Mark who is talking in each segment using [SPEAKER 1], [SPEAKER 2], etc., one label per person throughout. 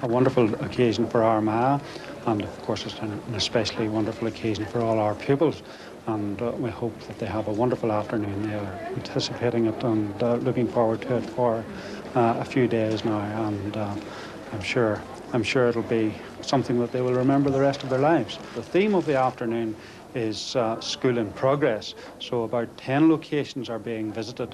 [SPEAKER 1] a wonderful occasion for Armagh, and of course it's an especially wonderful occasion for all our pupils. And we hope that they have a wonderful afternoon. They are anticipating it and looking forward to it for a few days now. And I'm sure it'll be something that they will remember the rest of their lives. The theme of the afternoon is School in Progress. So about 10 locations are being visited.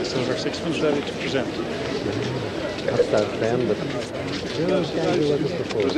[SPEAKER 1] Silver sixpence ready to present.
[SPEAKER 2] That's that then, but you know, can do what is proposed.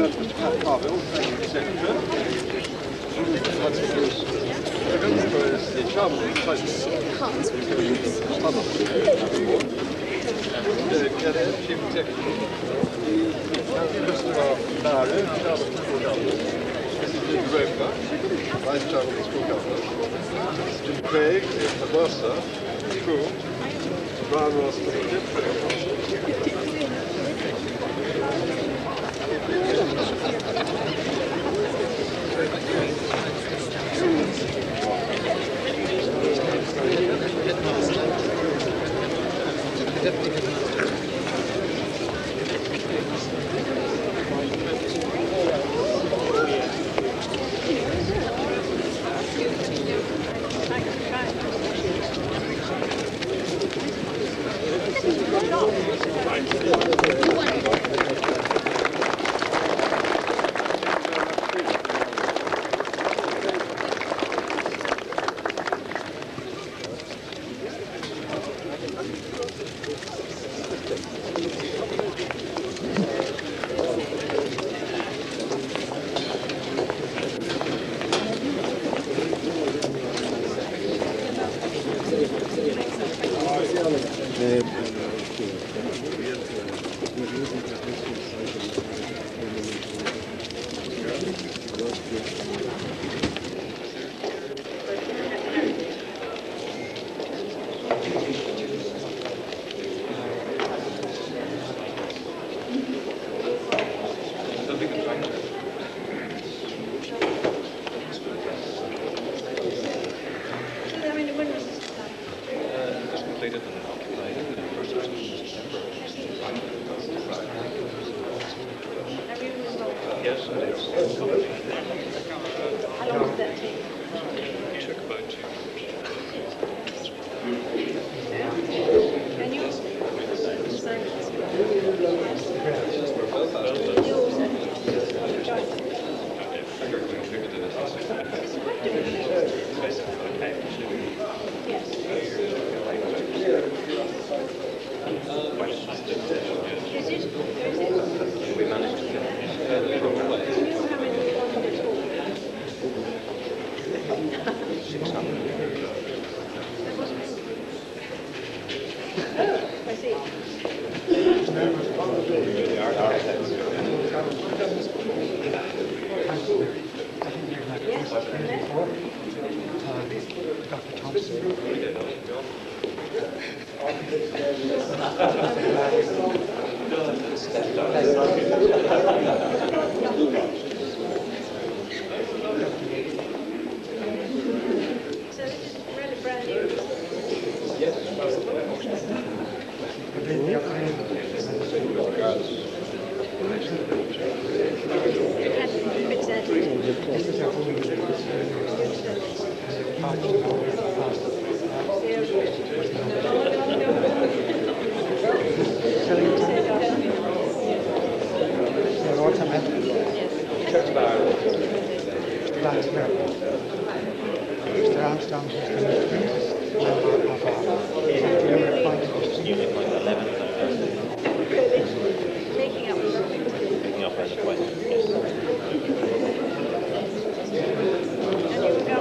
[SPEAKER 2] Church of Ireland.
[SPEAKER 3] Mr. Armstrong is the member of our Unit Point 11.
[SPEAKER 4] Taking up as a point. Yes. And you would go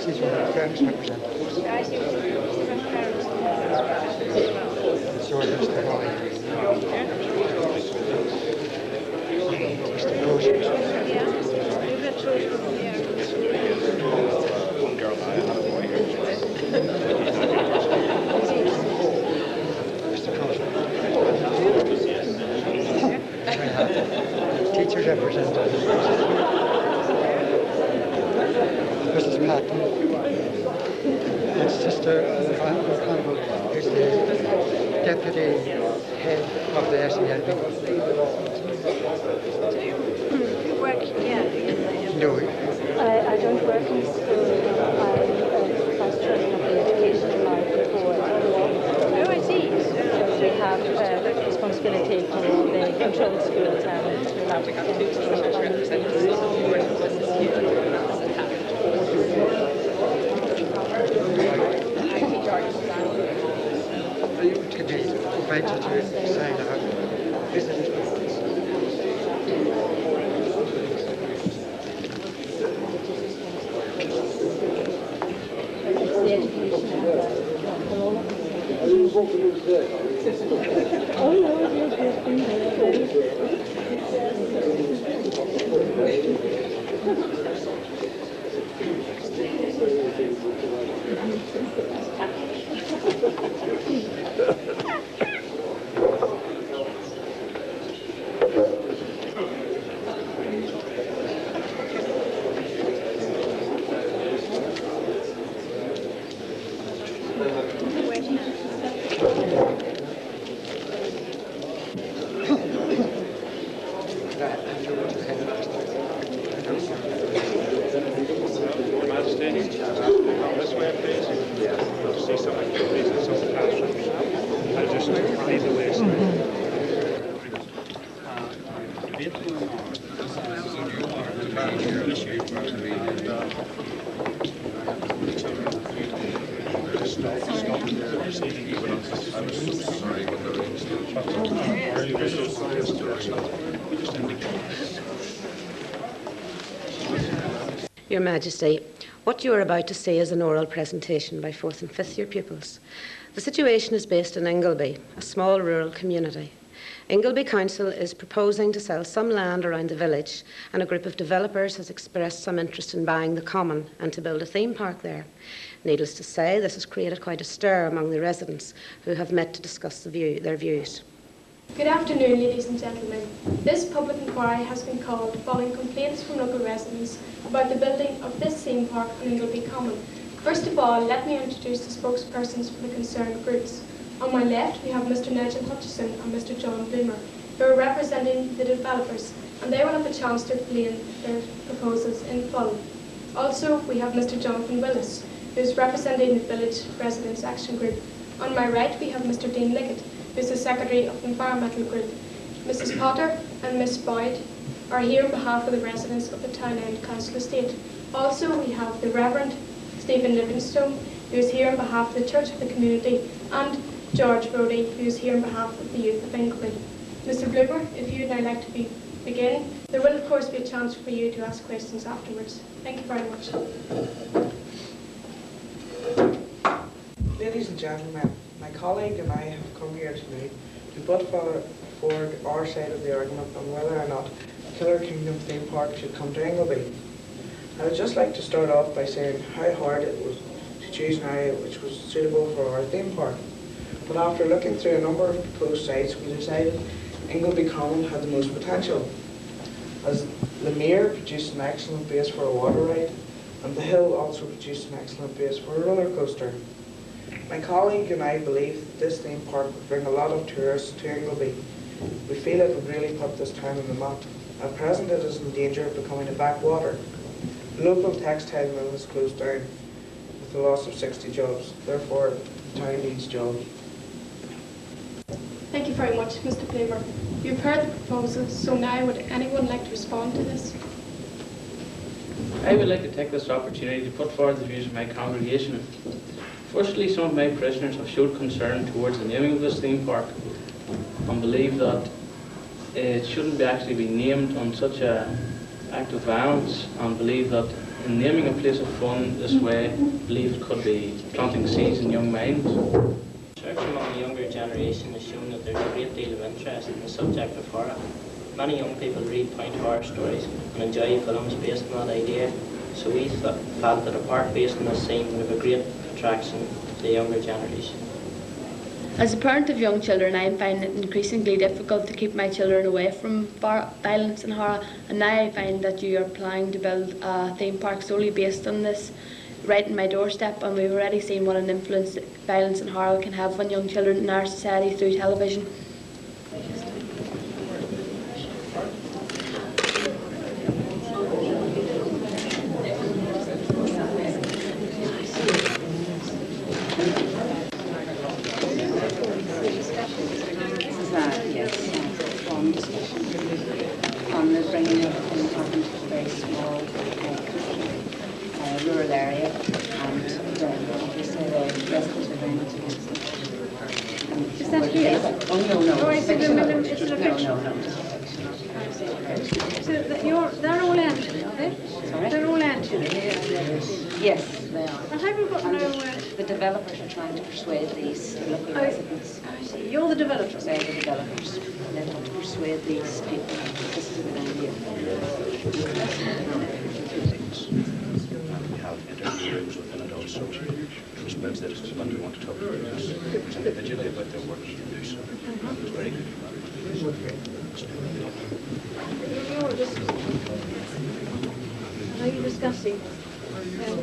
[SPEAKER 3] She's one of the parents' representatives.
[SPEAKER 4] I see what from parents.
[SPEAKER 3] It's your Mr. Roy. Mr. Rosie.
[SPEAKER 4] Yeah. You've got children. Yeah.
[SPEAKER 2] One girl and I had a boy here.
[SPEAKER 3] Mr. Crosby. We have teachers representatives. Mrs. Patton. And Sister O'Connell is the Deputy Head of the SELB.
[SPEAKER 4] Work, yeah.
[SPEAKER 3] No,
[SPEAKER 5] I don't work in school. I'm vice chairman of the Education and Life Board.
[SPEAKER 4] Oh, I see.
[SPEAKER 5] So we have responsibility for all the controlled schools and we have
[SPEAKER 3] to be invited to sign our visitors.
[SPEAKER 5] the education and oh no, yes,
[SPEAKER 1] This way, please. To see some activities in some classrooms. I'll just lead the way.
[SPEAKER 6] Your Majesty, what you are about to see is an oral presentation by 4th and 5th year pupils. The situation is based in Ingleby, a small rural community. Ingleby Council is proposing to sell some land around the village, and a group of developers has expressed some interest in buying the common and to build a theme park there. Needless to say, this has created quite a stir among the residents who have met to discuss their views.
[SPEAKER 7] Good afternoon, ladies and gentlemen. This public inquiry has been called following complaints from local residents about the building of this theme park on Ingleby Common. First of all, let me introduce the spokespersons for the concerned groups. On my left, we have Mr. Nigel Hutchison and Mr. John Bloomer, who are representing the developers, and they will have a chance to explain their proposals in full. Also, we have Mr. Jonathan Willis, who is representing the Village Residents Action Group. On my right, we have Mr. Dean Liggett, who is the Secretary of the Environmental Group. Mrs. Potter and Miss Boyd are here on behalf of the residents of the Town End Council Estate. Also, we have the Reverend Stephen Livingstone, who is here on behalf of the Church of the Community, and George Brody, who is here on behalf of the Youth of Ingleby. Mr. Bloomer, if you would now like to begin, there will of course be a chance for you to ask questions afterwards. Thank you very much.
[SPEAKER 8] Ladies and gentlemen, my colleague and I have come here today to put forward our side of the argument on whether or not Killer Kingdom theme park should come to Ingleby. I would just like to start off by saying how hard it was to choose an area which was suitable for our theme park. But after looking through a number of proposed sites, we decided Ingleby Common had the most potential, as the Mere produced an excellent base for a water ride, and the Hill also produced an excellent base for a roller coaster. My colleague and I believe that this theme park would bring a lot of tourists to Ingleby. We feel it would really put this town on the map. At present it is in danger of becoming a backwater. The local textile mill has closed down with the loss of 60 jobs. Therefore, the town needs jobs.
[SPEAKER 7] Thank you very much, Mr. Plaver. You've heard the proposal, so now would anyone like to respond to this?
[SPEAKER 9] I would like to take this opportunity to put forward the views of my congregation. Firstly, some of my parishioners have showed concern towards the naming of this theme park and believe that it shouldn't actually be named on such an act of violence, and believe that in naming a place of fun this way, believe it could be planting seeds in young minds.
[SPEAKER 10] Research among the younger generation has shown that there's a great deal of interest in the subject of horror. Many young people read point horror stories and enjoy films based on that idea, so we felt that a park based on this theme would have a great attraction to the younger generation.
[SPEAKER 5] As a parent of young children, I find it increasingly difficult to keep my children away from violence and horror, and now I find that you are planning to build a theme park solely based on this right in my doorstep, and we've already seen what an influence violence and horror can have on young children in our society through television.
[SPEAKER 11] On the bringing of things up into a very small rural area, and obviously the residents are very much against it.
[SPEAKER 4] Is that real?
[SPEAKER 11] Oh no.
[SPEAKER 4] Oh, is it a minimum? Is it a
[SPEAKER 11] No.
[SPEAKER 4] So they're all anti, are they?
[SPEAKER 11] Sorry?
[SPEAKER 4] They're all anti.
[SPEAKER 11] Yes, they are.
[SPEAKER 4] And have you got
[SPEAKER 11] And
[SPEAKER 4] no...
[SPEAKER 11] the developers are trying to persuade these local residents.
[SPEAKER 4] I see. You're the developer.
[SPEAKER 11] They're the developers. They're trying to persuade these people that this is a good idea.
[SPEAKER 12] We have interviews within it also, which means that when we want to talk to us individually about their work use. It's very good.
[SPEAKER 4] Are you discussing?
[SPEAKER 3] There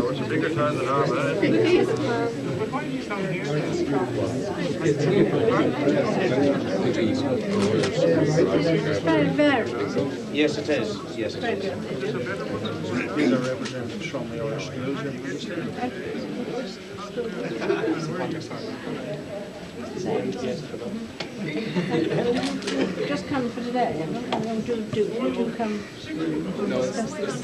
[SPEAKER 3] was a bigger town than ours,
[SPEAKER 12] Yes, it is. Yes, it is.
[SPEAKER 1] These are representatives from the other schools.
[SPEAKER 4] Just come for today. Do come discuss this.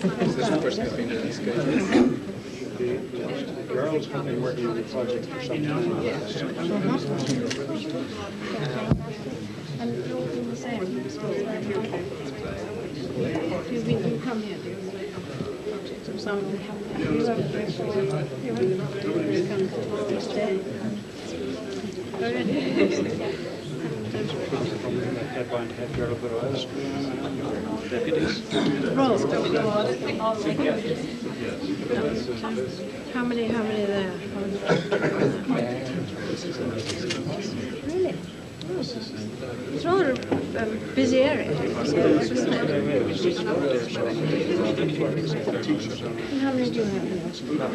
[SPEAKER 1] The girls have been working on the project for some time.
[SPEAKER 4] And you're all doing the same. You come here, do you? Projects or something. You have come to stay.
[SPEAKER 1] Headline head girl of the Royal School, deputies.
[SPEAKER 4] How many are there? Really? It's rather a busy area, isn't it? And how many do you have?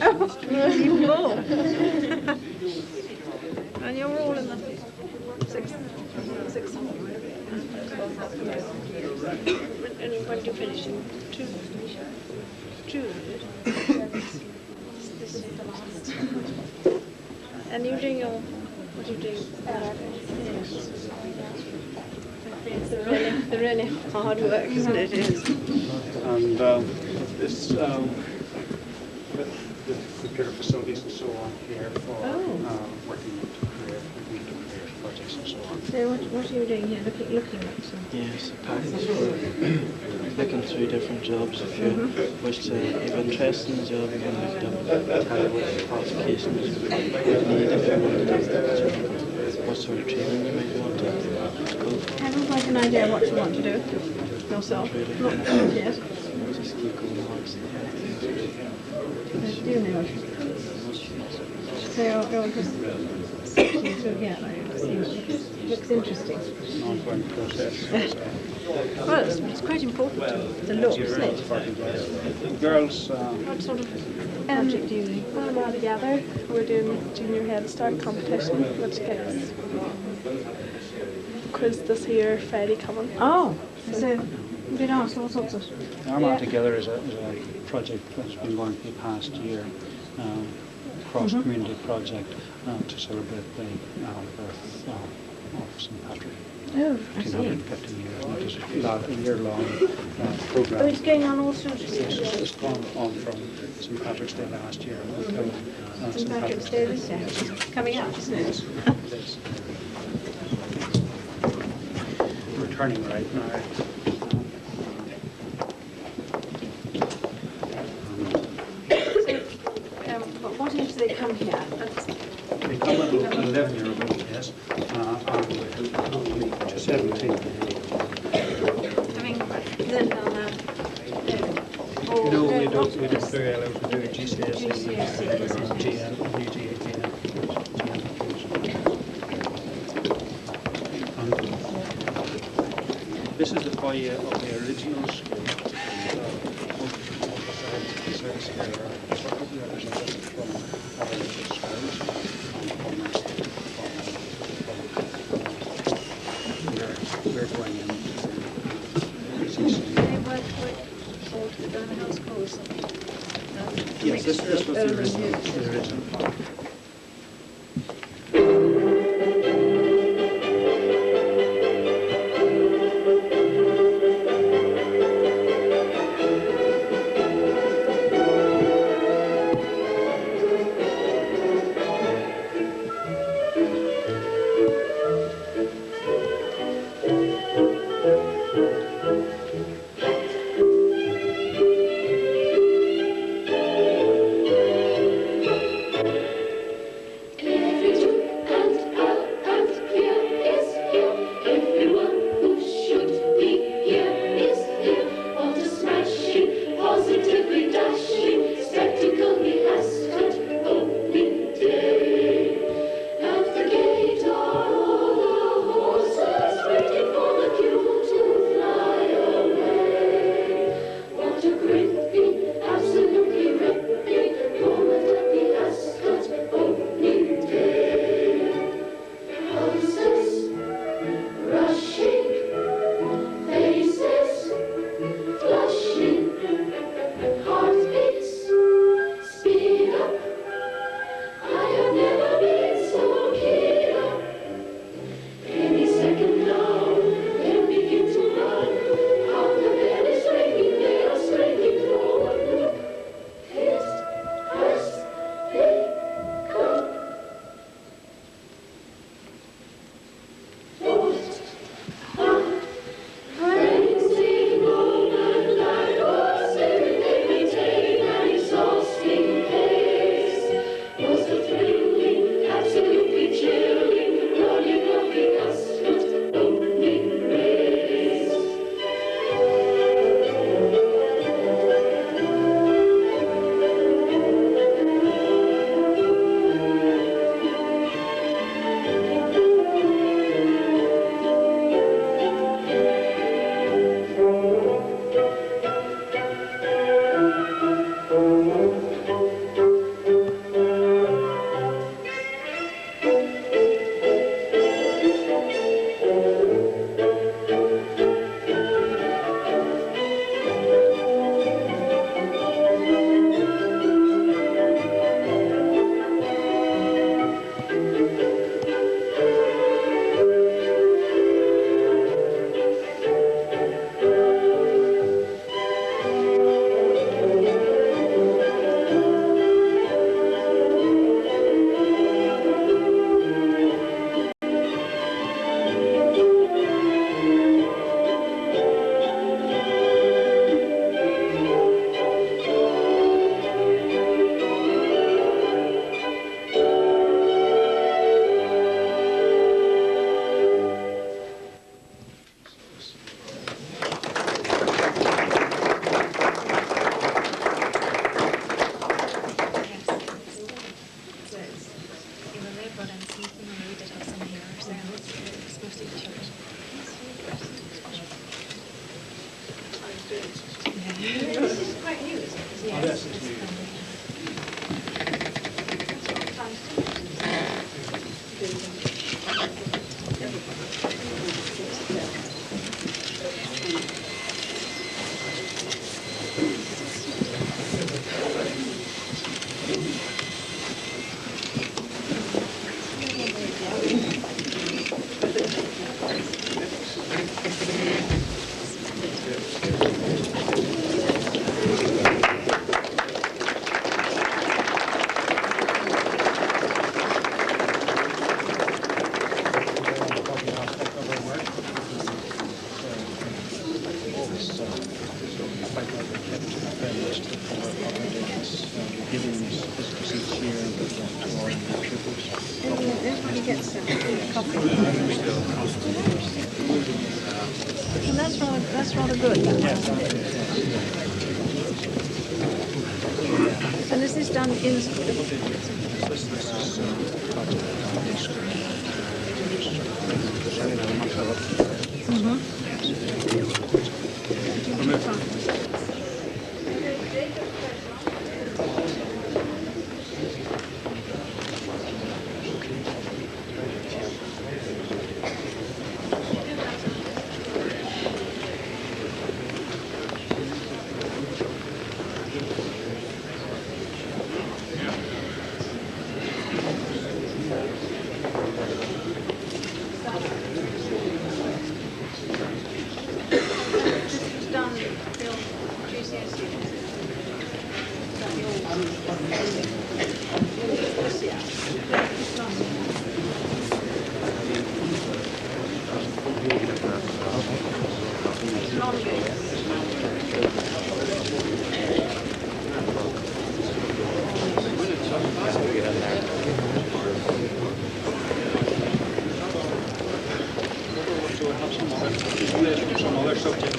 [SPEAKER 4] Oh, even more. And you're all in the sixth. And when do you finish? Two. And you're doing your, what are you doing? The really hard work, isn't it? It is.
[SPEAKER 1] And this the computer facilities and so on here for working with career projects and so on.
[SPEAKER 4] So what are you doing here? Looking at some?
[SPEAKER 13] Yes, a package for looking through different jobs. If you wish to have interest in the job, you can look it up, tell you what qualifications you need if you want to do the job, what sort of training you might want to go for.
[SPEAKER 4] Have you got an idea what you want to do yourself? Not yet.
[SPEAKER 13] Just keep going on.
[SPEAKER 4] Do you know? So you're just
[SPEAKER 11] Looks interesting.
[SPEAKER 1] It's an ongoing process.
[SPEAKER 11] Well, it's quite important. The look, isn't it?
[SPEAKER 1] Girls,
[SPEAKER 11] What sort of project do you do?
[SPEAKER 7] Well, we're all together. We're doing Junior Head Start competition, which is quiz this year, Friday coming.
[SPEAKER 11] Oh, so been asked all sorts of.
[SPEAKER 1] Armagh Together is a project that's been going for the past year, cross-community project to celebrate the birth of St. Patrick.
[SPEAKER 11] Oh, I see.
[SPEAKER 1] 150 years. And it is a year-long programme.
[SPEAKER 11] Oh, it's going on all sorts of
[SPEAKER 1] It's gone on from St. Patrick's Day last year until
[SPEAKER 11] St. Patrick's Day this year. Coming up, isn't it?
[SPEAKER 1] Yes. Returning right now.
[SPEAKER 11] What age do they come here?
[SPEAKER 1] They come at an 11-year-old, yes, and to 17. No, we do through LO, we do GCSE, GL, UGA, This is the foyer of the originals. We're going in. Yes, this was the original.
[SPEAKER 4] This is quite new, isn't it?
[SPEAKER 12] Yes, it's new.
[SPEAKER 4] Everybody gets a copy. And that's rather good. And is this done in school?
[SPEAKER 1] Some other subject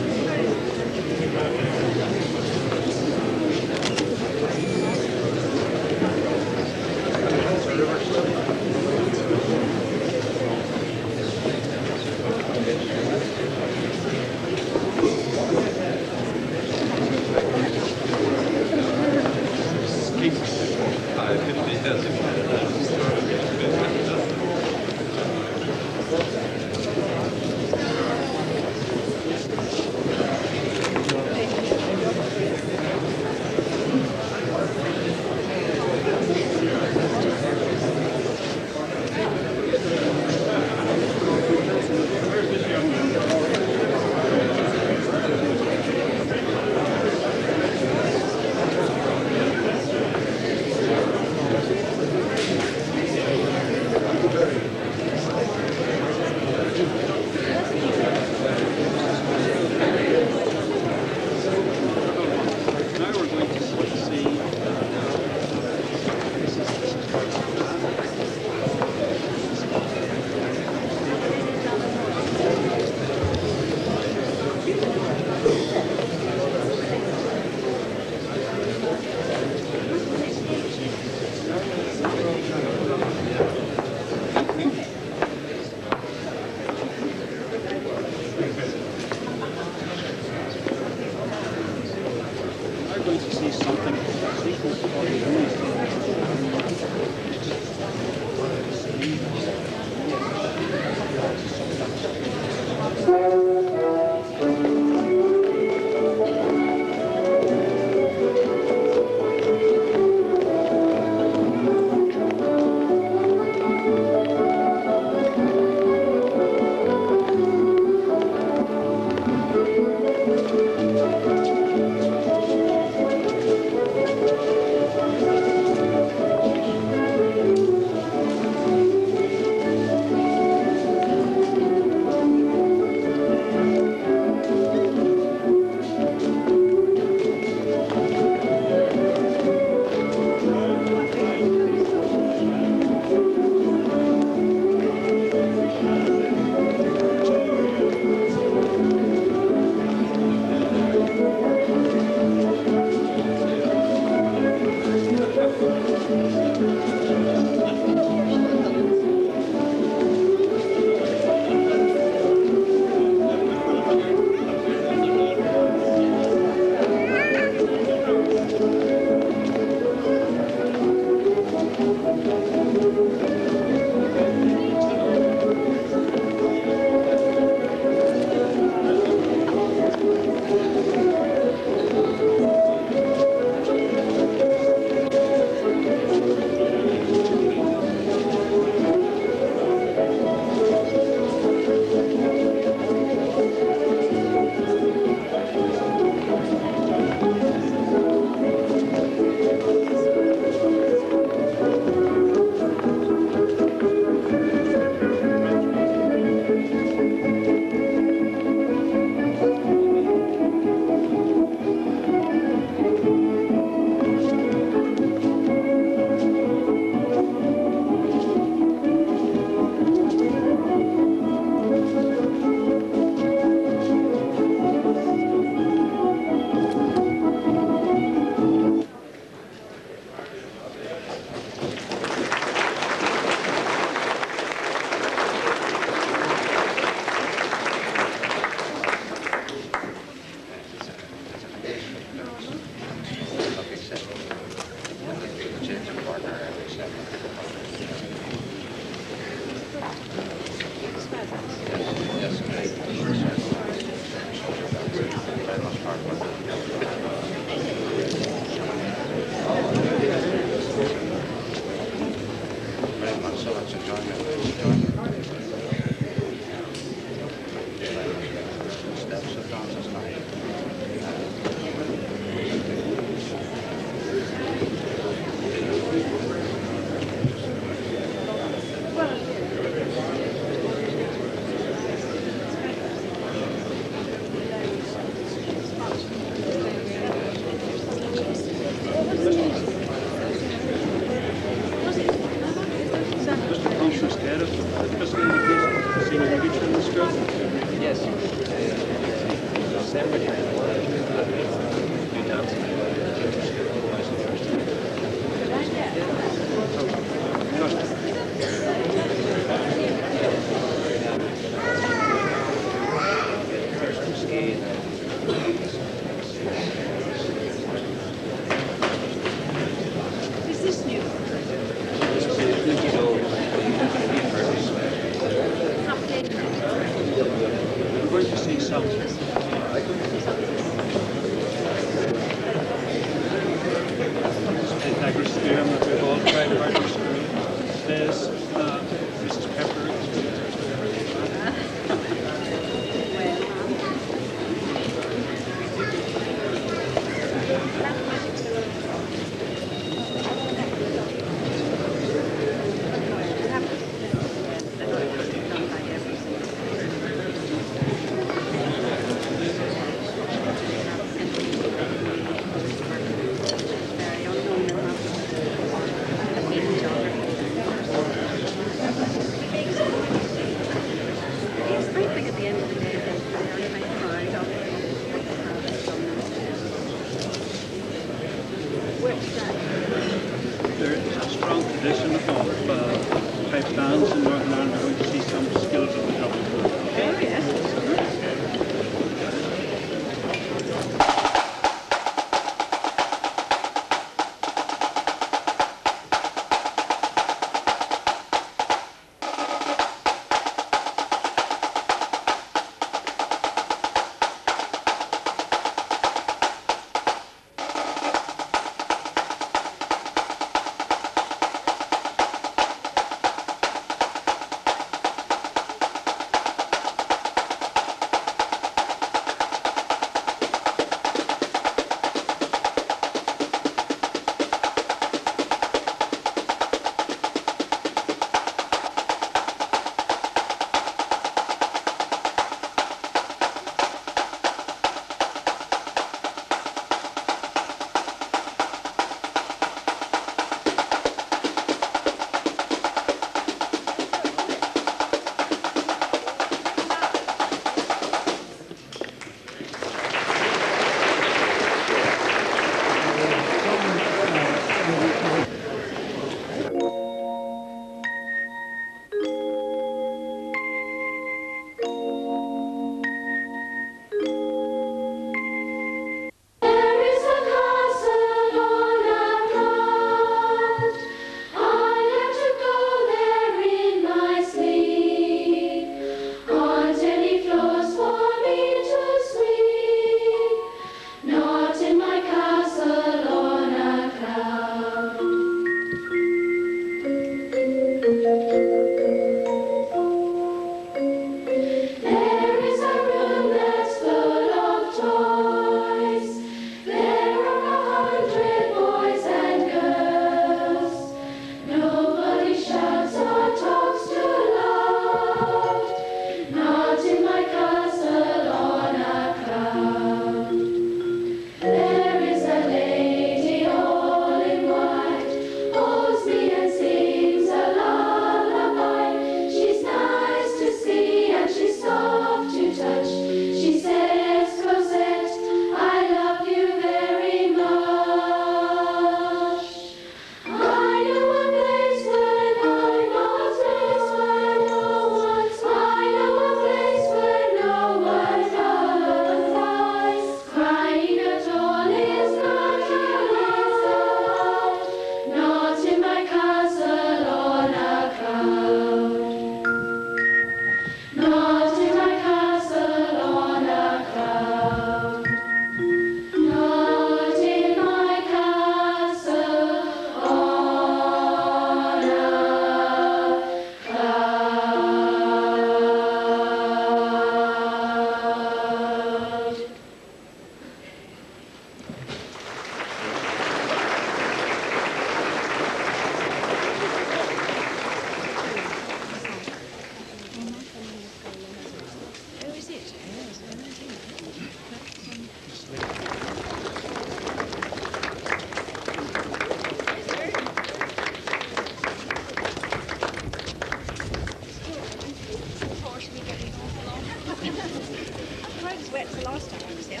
[SPEAKER 4] as wet as the last time I was here.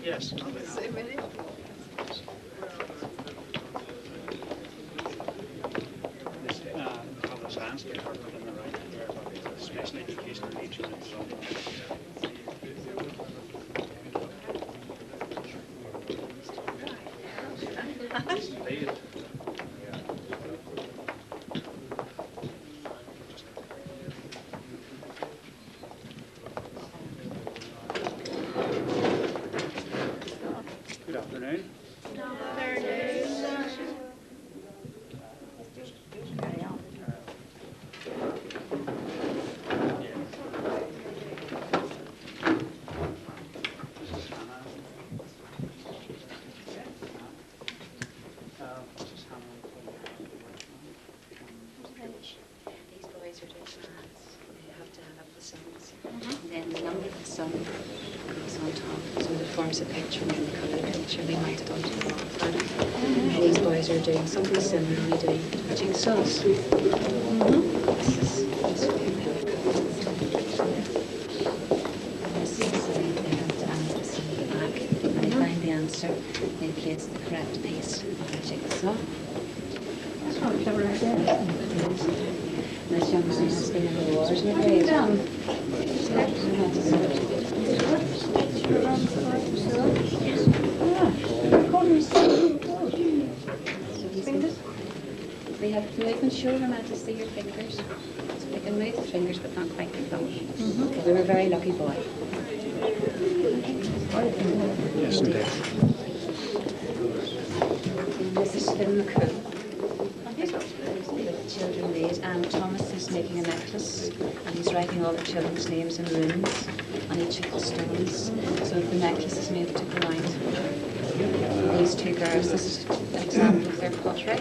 [SPEAKER 1] Yes. Thomas Lansky are in the right here about special education region and so on. Good afternoon.
[SPEAKER 11] These boys are doing maths. You have to add up the sums. And then the number of the sum goes on top. So it forms a picture, and then the colour of the picture they mount it onto the wall further. And these boys are doing something similar we do jigsaws. This is they have to add the sum at the back. When they find the answer, they place the correct piece of the jigsaw. That's not a clever idea. This young man has been in the wars with me. We have to make sure we're meant to see your fingers. So we can move the fingers but not quite the thumb. Okay, we were a very lucky boy.
[SPEAKER 1] Yes, indeed.
[SPEAKER 11] This is Finn McCool. The children read, and Thomas is making a necklace, and he's writing all the children's names in runes on each of the stones, so if the necklace is made to go out. These two girls, this is an example of their pottery,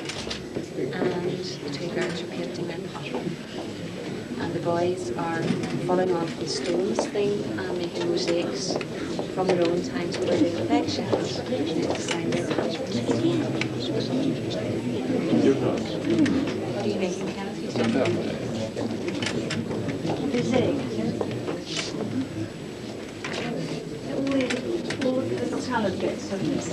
[SPEAKER 11] and the two girls are painting their pottery. And the boys are following on from the stones thing and making mosaics from their own times where they're doing affections, and they design their pottery. What are you making, Kenneth? He's doing
[SPEAKER 14] all the salad bits of this.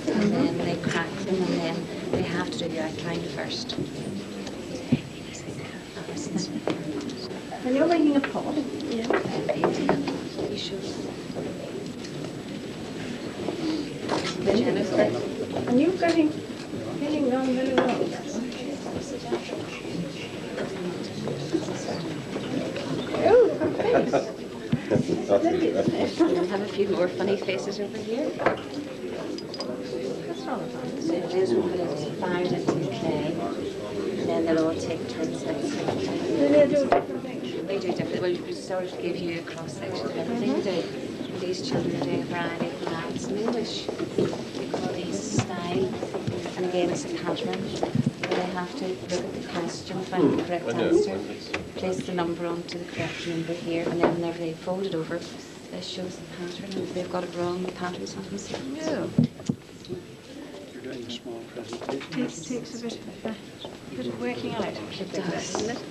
[SPEAKER 11] And then they crack them, and then they have to do the outline first.
[SPEAKER 14] And you're making a pot?
[SPEAKER 11] Yeah. You should. Jennifer.
[SPEAKER 14] And you're getting on really well. Oh, thanks.
[SPEAKER 11] We'll have a few more funny faces over here.
[SPEAKER 14] That's not a fun.
[SPEAKER 11] So Liz will put it fired into the clay, and then they'll all take turns like this.
[SPEAKER 14] Do they do different things?
[SPEAKER 11] They do different. Well, we sort of give you a cross section of everything we do. These children are doing a variety of maths and English. We call these style, and again it's a pattern. They have to look at the question, find the correct answer, place the number onto the correct number here, and then whenever they fold it over, this shows the pattern, and if they've got it wrong, the pattern's not themselves.
[SPEAKER 14] Yeah.
[SPEAKER 1] You're doing a small presentation.
[SPEAKER 14] It takes a bit of working out.
[SPEAKER 11] It does.
[SPEAKER 14] Doesn't it?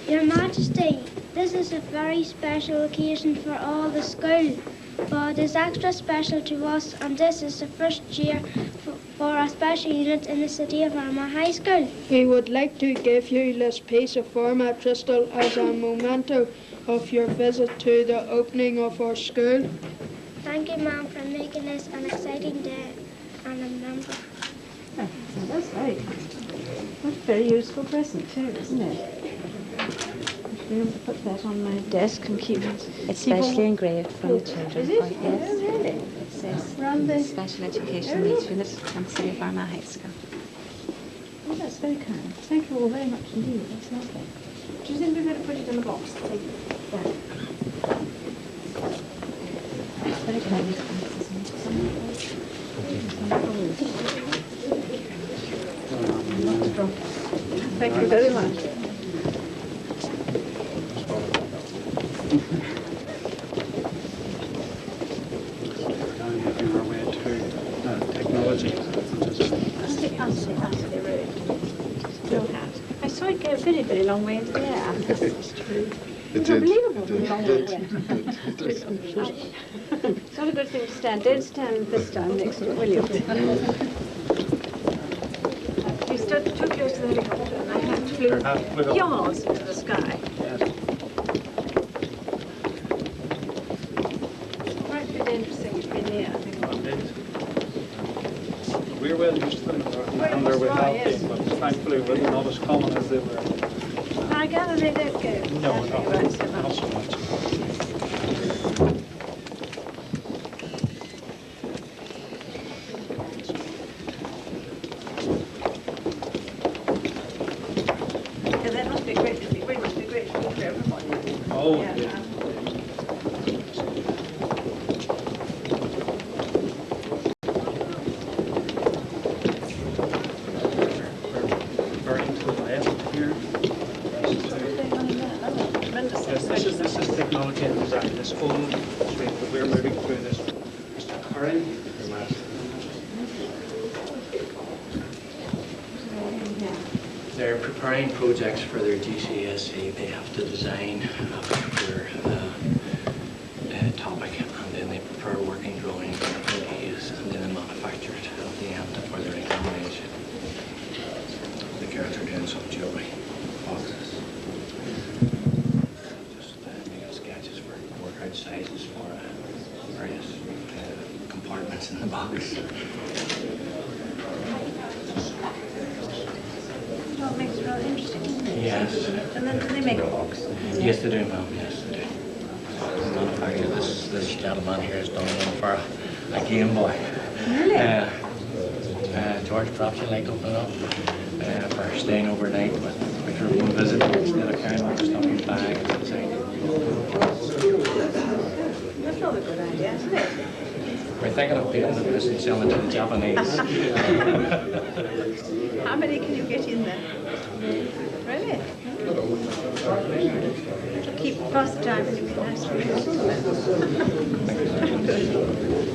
[SPEAKER 4] Your Majesty, this is a very special occasion for all the school, but it's extra special to us, and this is the first year for a special unit in the City of Armagh High School.
[SPEAKER 15] We would like to give you this piece of format crystal as a memento of your visit to the opening of our school.
[SPEAKER 4] Thank you, Ma'am, for making this an exciting day and a member.
[SPEAKER 14] That's very kind. That's a very useful present too, isn't it? I'll be able to put that on my desk and keep it.
[SPEAKER 11] It's specially engraved from the children.
[SPEAKER 14] Is it?
[SPEAKER 11] Yes.
[SPEAKER 14] Oh, really?
[SPEAKER 11] It says
[SPEAKER 14] Around the...
[SPEAKER 11] Special Education Needs Unit from City of Armagh High School.
[SPEAKER 14] Oh, that's very kind. Thank you all very much indeed. That's lovely. Do you think we're going to put it in a box? Take that. That's very kind. Thank you very much.
[SPEAKER 1] Making our way to technology.
[SPEAKER 14] I saw it go a very, very long way into the air. It's
[SPEAKER 2] It
[SPEAKER 14] unbelievable
[SPEAKER 2] did.
[SPEAKER 14] how long it went. It's not a good thing to stand. Don't stand this time next to it, will you? You stood too close to the helicopter and I flew yards into the sky. Quite a bit interesting to be near, I think.
[SPEAKER 1] We're well used to them, and they're without them, but thankfully we're not as common as they were.
[SPEAKER 14] I gather they don't go.
[SPEAKER 1] No, not so much.
[SPEAKER 14] Yeah, that must be great to be. It must be great to be for everybody.
[SPEAKER 1] Oh,
[SPEAKER 14] yeah.
[SPEAKER 1] yeah. This is technology and design. This whole street that we're moving through this. Mr. Curran.
[SPEAKER 16] They're preparing projects for their GCSE. They have to design a particular topic, and then they prepare working drawings for these, and then manufacture it at the end for their examination. The girls are doing some jewelry boxes. Sketches for workout sizes for various compartments in the box.
[SPEAKER 14] Well, it makes it rather interesting, isn't it?
[SPEAKER 16] Yes.
[SPEAKER 14] And then do they make a box?
[SPEAKER 16] Yes, they do, ma'am. Yes, they do. Manufacture. This gentleman here has done one for a Game Boy.
[SPEAKER 14] Really?
[SPEAKER 16] George, perhaps you'd like to open it up for staying overnight with your own visit instead of carrying a stuffing bag inside.
[SPEAKER 14] That's not a good idea, isn't it?
[SPEAKER 16] We're thinking of painting this and selling it to the Japanese.
[SPEAKER 14] How many can you get in there? Really? Keep pass the time and it'll be nice for you.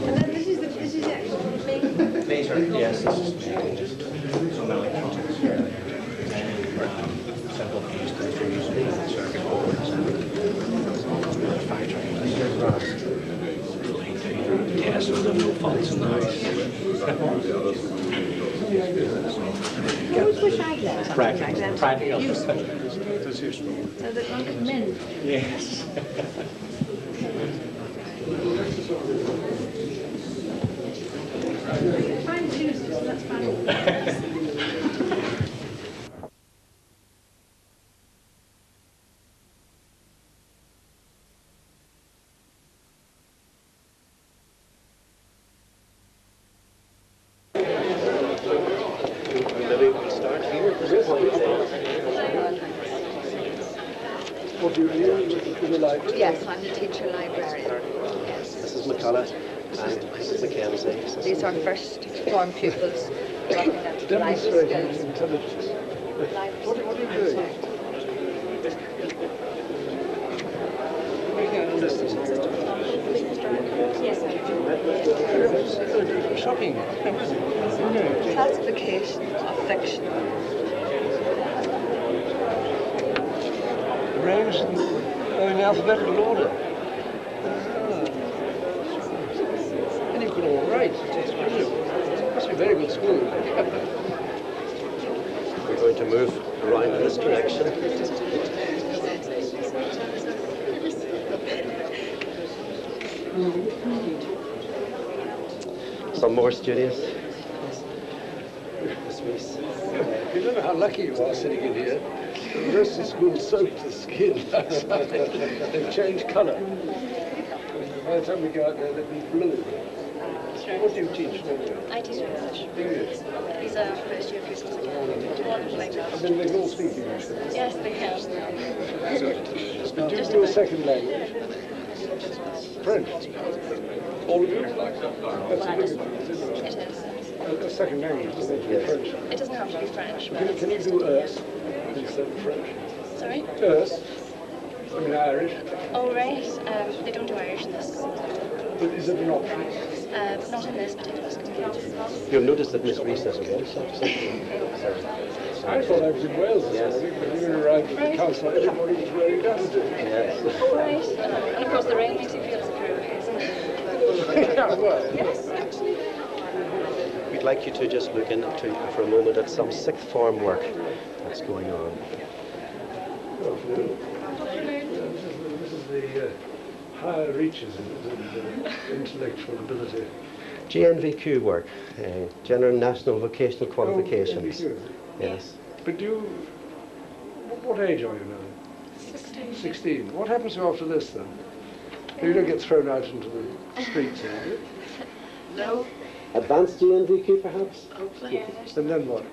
[SPEAKER 14] And then this is actually making.
[SPEAKER 16] Laser, yes, this is just some electronics here. Simple piece that you're using in circuit boards and manufacturing this. Yes, so there's no faults in the house.
[SPEAKER 14] I always wish I'd learned something like that.
[SPEAKER 16] Practical.
[SPEAKER 14] Useful. So that one could mend.
[SPEAKER 16] Yes.
[SPEAKER 14] Fine Tuesday, so that's fine.
[SPEAKER 6] Yes, I'm the teacher librarian. Yes.
[SPEAKER 2] This is McCullough and this is Mackenzie.
[SPEAKER 6] These are first form pupils working at life skills.
[SPEAKER 2] What are you doing?
[SPEAKER 6] Yes,
[SPEAKER 2] Shopping.
[SPEAKER 6] classification of fiction.
[SPEAKER 2] Arranged in alphabetical order. And you've got all right. It's brilliant. It must be a very good school. We're going to move around in this direction. Some more studious. Miss Reese.
[SPEAKER 17] how lucky you are sitting in here. The rest of the school soaked the skin outside. They've changed colour. By the time we go out there, they'll be blue. What do you teach?
[SPEAKER 18] I teach English.
[SPEAKER 17] English?
[SPEAKER 18] These are first year Christmas language.
[SPEAKER 17] And then they all speak English?
[SPEAKER 18] Yes, they have.
[SPEAKER 17] But do you do a second language? French? All of you? That's a good one.
[SPEAKER 18] It is.
[SPEAKER 17] A second language, doesn't it?
[SPEAKER 18] Yes.
[SPEAKER 17] French.
[SPEAKER 18] It doesn't have to be French.
[SPEAKER 17] Can you do instead of French?
[SPEAKER 18] Sorry?
[SPEAKER 17] I mean Irish.
[SPEAKER 18] Oh, right. They don't do Irish in this school.
[SPEAKER 17] But is it an option?
[SPEAKER 18] Not in this particular school.
[SPEAKER 2] You'll notice that Miss Reese has a Welsh accent.
[SPEAKER 17] I thought I was in Wales this morning, but when we arrived at the council, everybody was wearing dusty.
[SPEAKER 2] Yes.
[SPEAKER 18] Oh, right. And of course the rain makes you feel superior, isn't it?
[SPEAKER 17] Yeah, well.
[SPEAKER 18] Yes, actually.
[SPEAKER 2] We'd like you to just look into for a moment at some sixth form work that's going on.
[SPEAKER 17] This is the higher reaches of intellectual ability.
[SPEAKER 2] GNVQ work, General National Vocational Qualifications.
[SPEAKER 17] NVQ.
[SPEAKER 2] Yes.
[SPEAKER 17] But what age are you now?
[SPEAKER 18] 16.
[SPEAKER 17] 16. What happens to you after this then? You don't get thrown out into the streets, do you?
[SPEAKER 18] No.
[SPEAKER 2] Advanced GNVQ perhaps?
[SPEAKER 18] Hopefully.
[SPEAKER 17] And then what?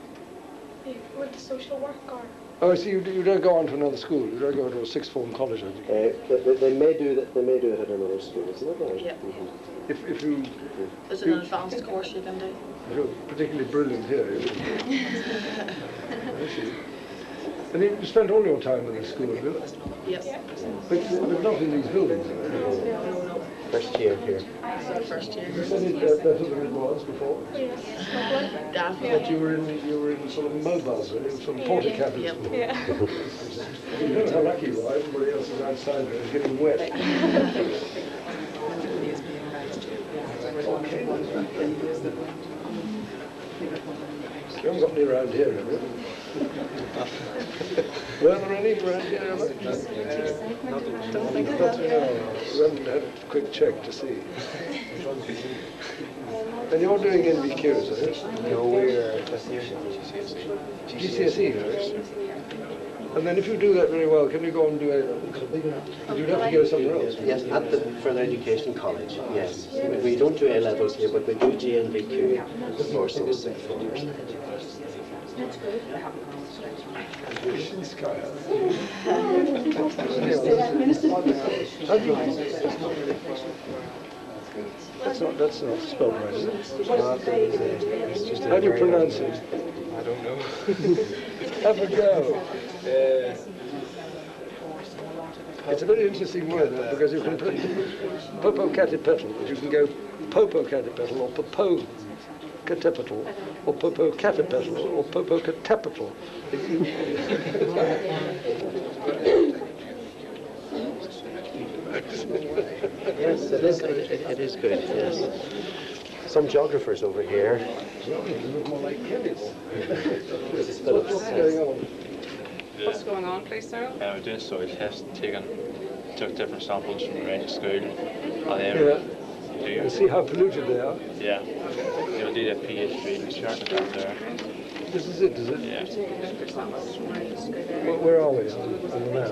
[SPEAKER 7] With the social work or?
[SPEAKER 17] Oh, so you don't go on to another school. You don't go to a sixth form college.
[SPEAKER 2] They may do that. They may do it at another school. Isn't that right?
[SPEAKER 18] Yeah.
[SPEAKER 17] If you.
[SPEAKER 18] There's an advanced course you can do.
[SPEAKER 17] If you're particularly brilliant here. I see. And you spent all your time in the school, have you?
[SPEAKER 18] Yes.
[SPEAKER 17] But not in these buildings.
[SPEAKER 2] First year here.
[SPEAKER 18] First year.
[SPEAKER 17] You said it better than it was before. That you were in sort of mobiles, really, sort of porta cabins.
[SPEAKER 18] Yeah.
[SPEAKER 17] You know how lucky you are. Everybody else is outside there is getting wet. You haven't got any around here, have you? Were there any around here ever?
[SPEAKER 18] Don't think I have.
[SPEAKER 17] We haven't had a quick check to see. And you're doing NVQs, are you?
[SPEAKER 2] No, we're just here.
[SPEAKER 17] GCSE? And then if you do that very well, can you go and do a... You'd have to go somewhere else.
[SPEAKER 2] Yes, at the Further Education College, yes. We don't do A-levels here, but we do GNVQ for some sixth formers.
[SPEAKER 18] That's good.
[SPEAKER 17] That's not spelled right, is it?
[SPEAKER 2] It's just
[SPEAKER 17] How do you pronounce it?
[SPEAKER 2] I don't know.
[SPEAKER 17] Have a go. It's a very interesting word because you can put Popocatépetl, but you can go Popocatépetl or Popocatépetl or Popocatépetl or Popocatépetl.
[SPEAKER 2] Yes, it is good, yes. Some geographers over here.
[SPEAKER 17] Look more like chemists.
[SPEAKER 2] Mrs. Phillips.
[SPEAKER 17] What's going on?
[SPEAKER 19] What's going on, please, sir?
[SPEAKER 20] We're doing soil tests, took different samples from the range of school.
[SPEAKER 17] And see how polluted they are?
[SPEAKER 20] Yeah. You'll do the pH readings, chart it down there.
[SPEAKER 17] This is it, is it?
[SPEAKER 20] Yeah.
[SPEAKER 17] Where are we on the map?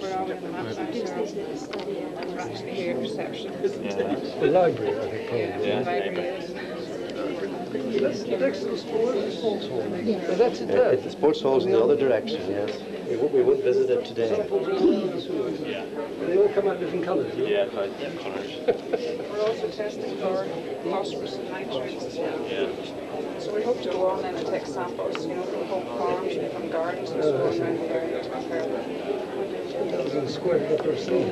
[SPEAKER 19] Where are we on the map? We're actually here at reception.
[SPEAKER 20] Yeah.
[SPEAKER 17] The library, I think, probably.
[SPEAKER 20] Yeah,
[SPEAKER 17] That's next to the sports hall. Oh, that's it
[SPEAKER 2] Yeah,
[SPEAKER 17] there.
[SPEAKER 2] the sports hall's in the other direction, yes. We won't visit it today.
[SPEAKER 20] Yeah.
[SPEAKER 17] They all come out different colours.
[SPEAKER 20] Yeah, like different colours.
[SPEAKER 19] We're also testing for phosphorus and nitrates as well.
[SPEAKER 20] Yeah.
[SPEAKER 19] So we hope to go on then and take samples, from home farms and from gardens and so on around the area to compare with.
[SPEAKER 17] It's a square meter of sea.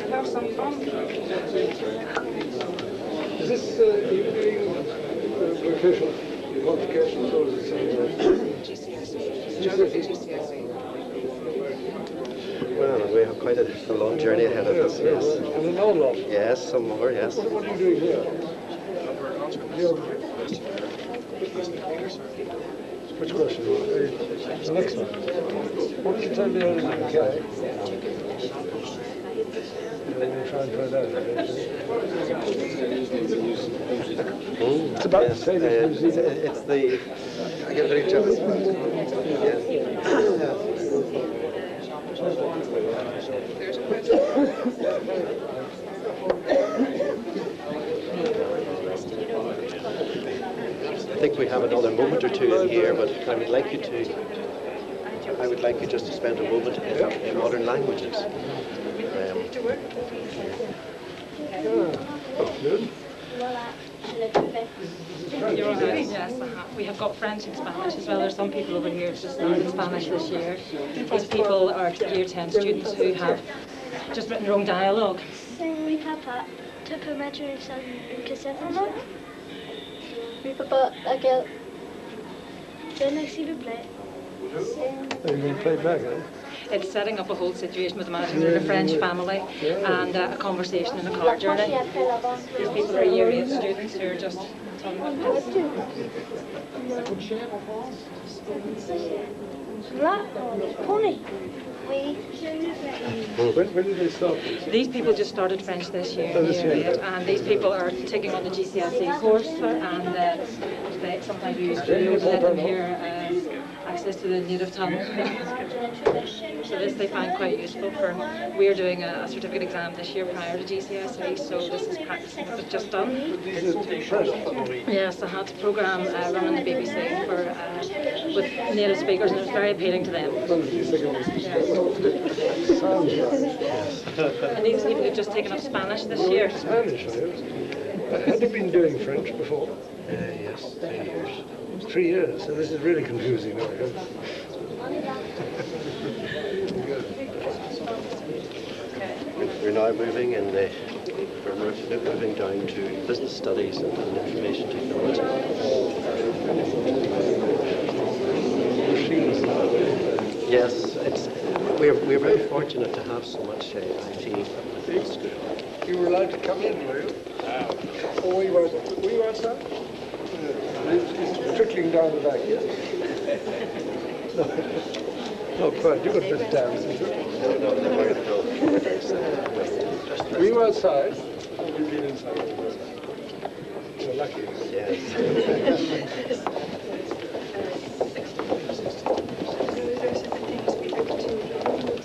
[SPEAKER 19] And have some fun.
[SPEAKER 17] Is this you doing vocational qualifications or is it something else?
[SPEAKER 19] GCSE.
[SPEAKER 2] Well, we have quite a long journey ahead of us, yes.
[SPEAKER 17] And an old lot.
[SPEAKER 2] Yes, some more, yes.
[SPEAKER 17] What are you doing here? Which question? The next one. What did you tell me earlier? Okay. Try and find out. It's about to say this.
[SPEAKER 2] It's the... I get very jealous. I think we have another moment or two in here, but I would like you just to spend a moment in modern languages.
[SPEAKER 18] Yes, we have got French and Spanish as well. There's some people over here just learning Spanish this year. These people are Year 10 students who have just written their own dialogue.
[SPEAKER 4] Mi papá toca matrimonio en Casefano. Mi papá aquel ven s'il vous plaît.
[SPEAKER 17] Are you going to play back, eh?
[SPEAKER 18] It's setting up a whole situation with imagining a French family and a conversation in a car journey. These people are Year 8 students who are just talking about this.
[SPEAKER 4] Pony.
[SPEAKER 17] When did they start this?
[SPEAKER 18] These people just started French this year, and these people are taking on the GCSE course, and they sometimes use Duo to let them hear access to the native tongue. So this they find quite useful for. We're doing a certificate exam this year prior to GCSE, so this is practicing what they've just done. Yes, I had a programme run on the BBC with native speakers, and it was very appealing to them. And these people have just taken up Spanish this year.
[SPEAKER 17] Spanish, had you been doing French before?
[SPEAKER 2] Yes, 3 years.
[SPEAKER 17] 3 years, so this is really confusing.
[SPEAKER 2] We're now moving we're moving down to business studies and information technology. Yes, we're very fortunate to have so much IT at school.
[SPEAKER 17] You were allowed to come in, were you? Or were you outside? It's trickling down the back, yes? No, quite. You've got a bit of dance, isn't it?
[SPEAKER 2] No.
[SPEAKER 17] Were you outside? You've been inside. You're lucky.
[SPEAKER 2] Yes.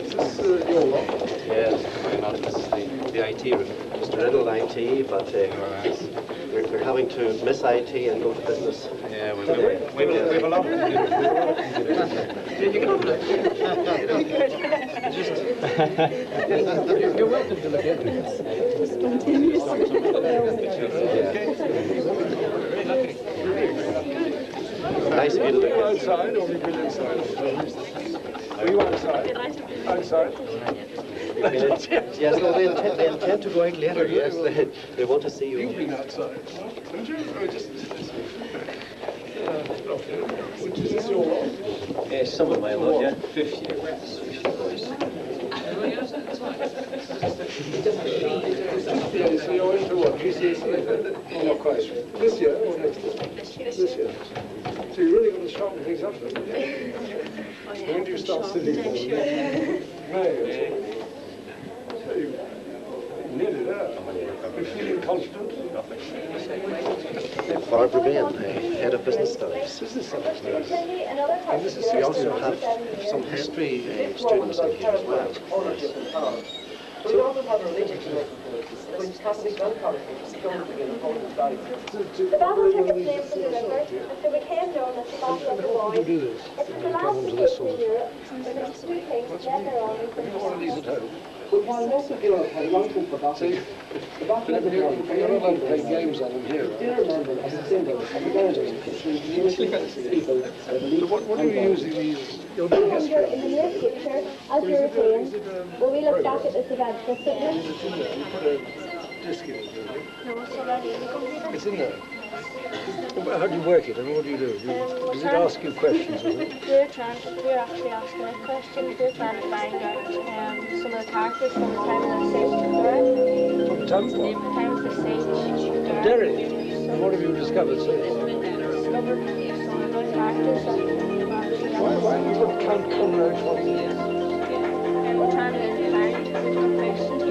[SPEAKER 17] Is this your lot?
[SPEAKER 2] Yes, this is the IT room. Mr. Riddle IT, but we're having to miss IT and go to business.
[SPEAKER 12] Yeah, we have a lot.
[SPEAKER 2] Did you get over
[SPEAKER 17] You're welcome to look into
[SPEAKER 2] Nice of you to look at.
[SPEAKER 17] Outside or we've been inside? Were you outside? Outside?
[SPEAKER 2] Yes, no, they intend to go out later, yes. They want to see you.
[SPEAKER 17] You've been outside, haven't you? Or just... Is this your lot?
[SPEAKER 2] Yes, some of my lot, yeah. 50.
[SPEAKER 17] Yeah, so you're into what? GCSE? Oh, not quite. This year or next year? This year. So you're really going to sharpen things up then? When do you start sitting for them? May. So you're nearly there. You're feeling confident?
[SPEAKER 2] Barbara Bain, Head of Business Studies.
[SPEAKER 17] Business Studies, yes. And this is
[SPEAKER 2] We also have some history students in here as well.
[SPEAKER 8] We also have a relationship with Catholic gun politics going to be an important value.
[SPEAKER 4] The battle took place in the river, and so became known as the Battle of the Boyne. It was the last peace in Europe, when the two kings led their armies into
[SPEAKER 17] one of these at home.
[SPEAKER 8] But while most of Europe had long since forgotten, the Battle of the Boyne
[SPEAKER 17] You're not allowed to play games on them here,
[SPEAKER 8] is still remembered as a symbol of the boundaries between the European people and the
[SPEAKER 17] So what are you using these? You're doing history.
[SPEAKER 4] in the near future, as Europeans, will we look back at this event differently?
[SPEAKER 17] Put a disc in it, don't you?
[SPEAKER 4] No, it's already in the computer.
[SPEAKER 17] It's in there. How do you work it and what do you do? Does it ask you questions? Or something?
[SPEAKER 4] We're actually asking it questions. We're trying to find out some of the characters from the time of the siege to Derry.
[SPEAKER 17] From Tampa?
[SPEAKER 4] The time of the siege to
[SPEAKER 17] Derry? And what have you discovered so far?
[SPEAKER 4] Discovered some of the characters that
[SPEAKER 17] Why do you look Count Conrad?
[SPEAKER 4] we're trying to find which questions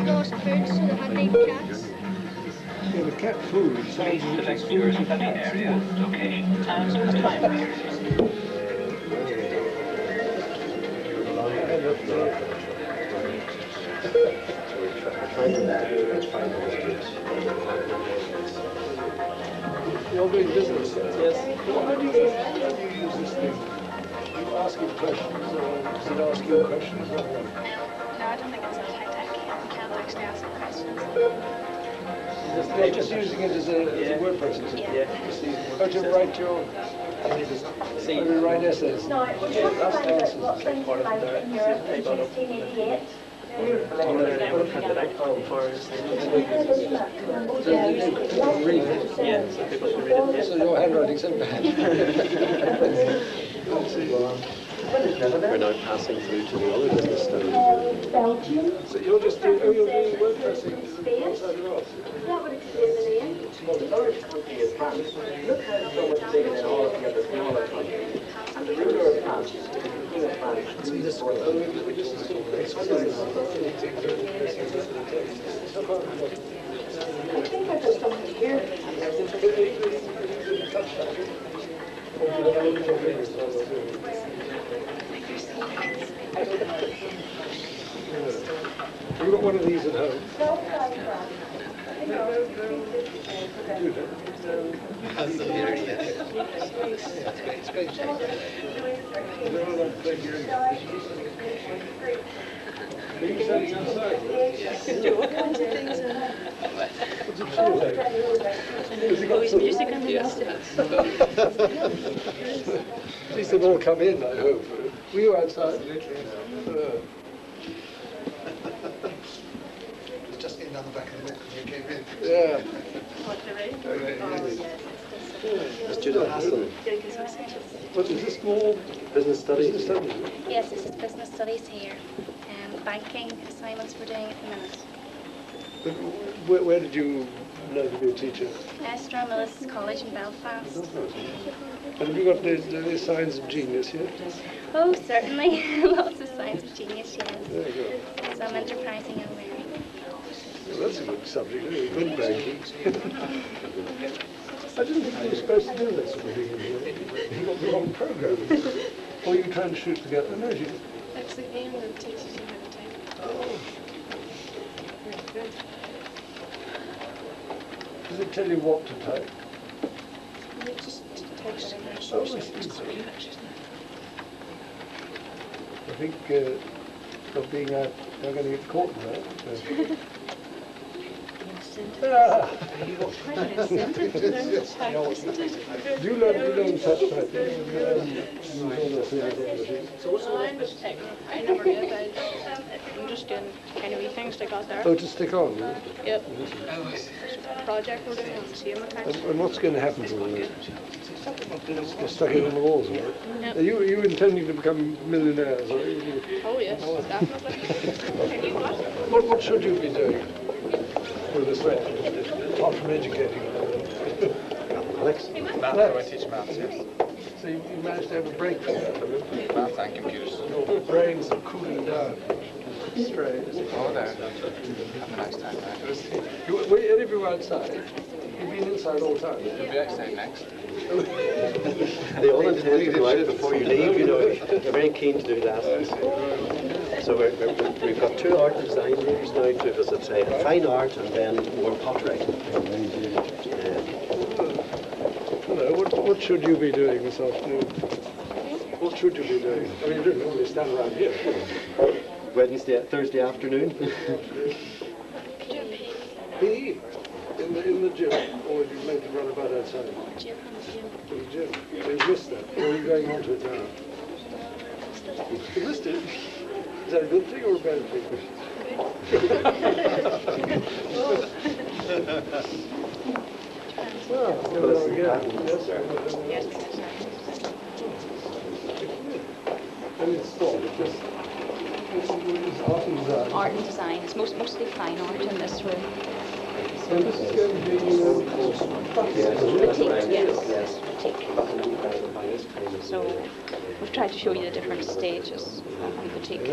[SPEAKER 4] Lost food, so they had named cats.
[SPEAKER 17] Yeah, the cat food sounds like it's food for cats. You're doing business? Yes. How do you use this thing? You ask it questions, or does it ask you questions?
[SPEAKER 7] No, I don't think it's that high-tech. You can't actually ask it questions.
[SPEAKER 17] You're just using it as a word processor?
[SPEAKER 7] Yeah.
[SPEAKER 17] How to write your... How to write essays?
[SPEAKER 21] No, we're trying to find out what things are like in Europe in 1688.
[SPEAKER 17] So your handwriting's so bad.
[SPEAKER 2] We're now passing through to the other business study.
[SPEAKER 17] So you're just doing, you're doing word pressing outside the office?
[SPEAKER 21] That would explain the name.
[SPEAKER 2] Well, the large country is France. Look how so much bigger than all of the other smaller countries. And the ruler of France, the king of France,
[SPEAKER 21] I think I just don't hear.
[SPEAKER 17] You got one of these at home? It's great.
[SPEAKER 21] What kinds of things are there?
[SPEAKER 17] What's it feel like?
[SPEAKER 21] Always music on the
[SPEAKER 17] At least they've all come in, I hope. Were you outside?
[SPEAKER 3] Just getting down the back of the book when you came in.
[SPEAKER 17] Yeah.
[SPEAKER 2] Ms. Judith Hassan.
[SPEAKER 17] What is this small
[SPEAKER 2] business studies?
[SPEAKER 22] Yes, this is business studies here. Banking assignments we're doing at the minute.
[SPEAKER 17] Where did you learn to be a teacher?
[SPEAKER 22] Stranmillis College in Belfast.
[SPEAKER 17] And have you got the signs of genius here?
[SPEAKER 22] Oh, certainly. Lots of signs of genius, yes.
[SPEAKER 17] There you go.
[SPEAKER 22] Some enterprising young men.
[SPEAKER 17] Well, that's a good subject, isn't it? Good banking. I didn't think you were supposed to do that sort of thing in here. You got the wrong program. Or you try and shoot together. No, you...
[SPEAKER 7] It's the game that teaches you how to type.
[SPEAKER 17] Oh. Very good. Does it tell you what to type?
[SPEAKER 7] You just type it in there.
[SPEAKER 17] Oh, I see. I think not being out, they're going to get caught in that. So. Do you learn such typing?
[SPEAKER 19] I never did. I'm just doing kind of wee things to got there.
[SPEAKER 17] Oh, to stick on?
[SPEAKER 19] Yep. Project we're doing on the same account.
[SPEAKER 17] And what's going to happen to all that? You're stuck in on the walls, right?
[SPEAKER 19] Yep.
[SPEAKER 17] Are you intending to become millionaires? Are you?
[SPEAKER 19] Oh yes, definitely.
[SPEAKER 17] What should you be doing with this rate, apart from educating?
[SPEAKER 2] Alex?
[SPEAKER 3] Maths, I teach maths, yes.
[SPEAKER 17] So you managed to have a break from that, have you?
[SPEAKER 3] Maths and computers.
[SPEAKER 17] Your brains are cooling down. Straight.
[SPEAKER 3] Oh, there. Have a nice time now.
[SPEAKER 17] Were any of you outside? You've been inside all the time?
[SPEAKER 3] We'll be outside next.
[SPEAKER 2] They all intend to go out before you leave, you know. They're very keen to do that. So we've got 2 art design rooms now to visit, fine art and then more pottery.
[SPEAKER 17] Hello, what should you be doing this afternoon? What should you be doing? I mean, you don't normally stand around here.
[SPEAKER 2] Thursday afternoon.
[SPEAKER 17] PE? In the gym? Or have you made to run about outside?
[SPEAKER 22] Gym.
[SPEAKER 17] In the gym. So you missed that? Or are you going on to it now? You missed it? Is that a good thing or a bad thing? Well, yes. And it's what? It's art and design.
[SPEAKER 11] Art and design. It's mostly fine art in this room.
[SPEAKER 17] And this is going to be
[SPEAKER 11] Yes. So we've tried to show you the different stages of the boutique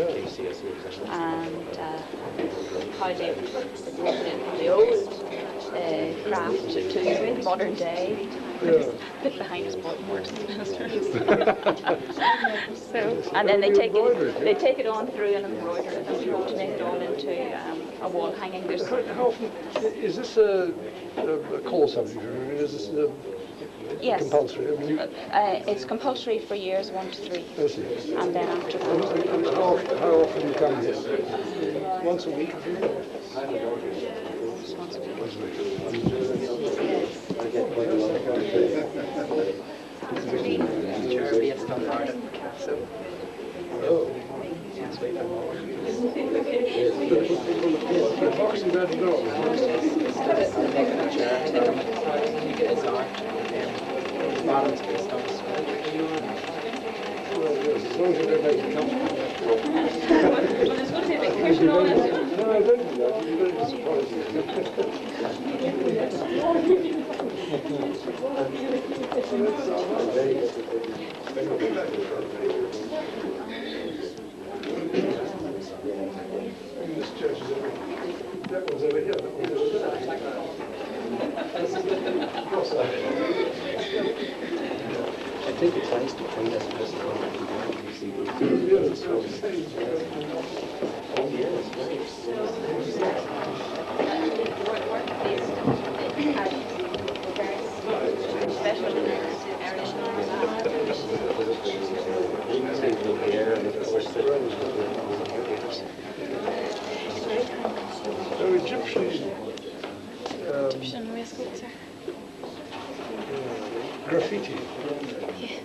[SPEAKER 11] and how they've the old craft to modern day. A bit behind us, but works in ministers. So, and then they take it on through and embroider it and alternate it all into a wall hanging. There's
[SPEAKER 17] how often is this a core subject? Is this
[SPEAKER 11] yes.
[SPEAKER 17] compulsory? I mean,
[SPEAKER 11] it's compulsory for years 1 to 3, and then after that.
[SPEAKER 17] And how often do you come here? Once a week?
[SPEAKER 11] Once a week.
[SPEAKER 17] Oh. The boxing that door. As long as you don't make it comfortable. No, I don't do that. You're very disappointing. This church is over here. That one's over here. That one's over there.
[SPEAKER 2] I think it's nice to find us as
[SPEAKER 17] Egyptian
[SPEAKER 7] waistcoats, sir.
[SPEAKER 17] Graffiti.
[SPEAKER 7] Yeah.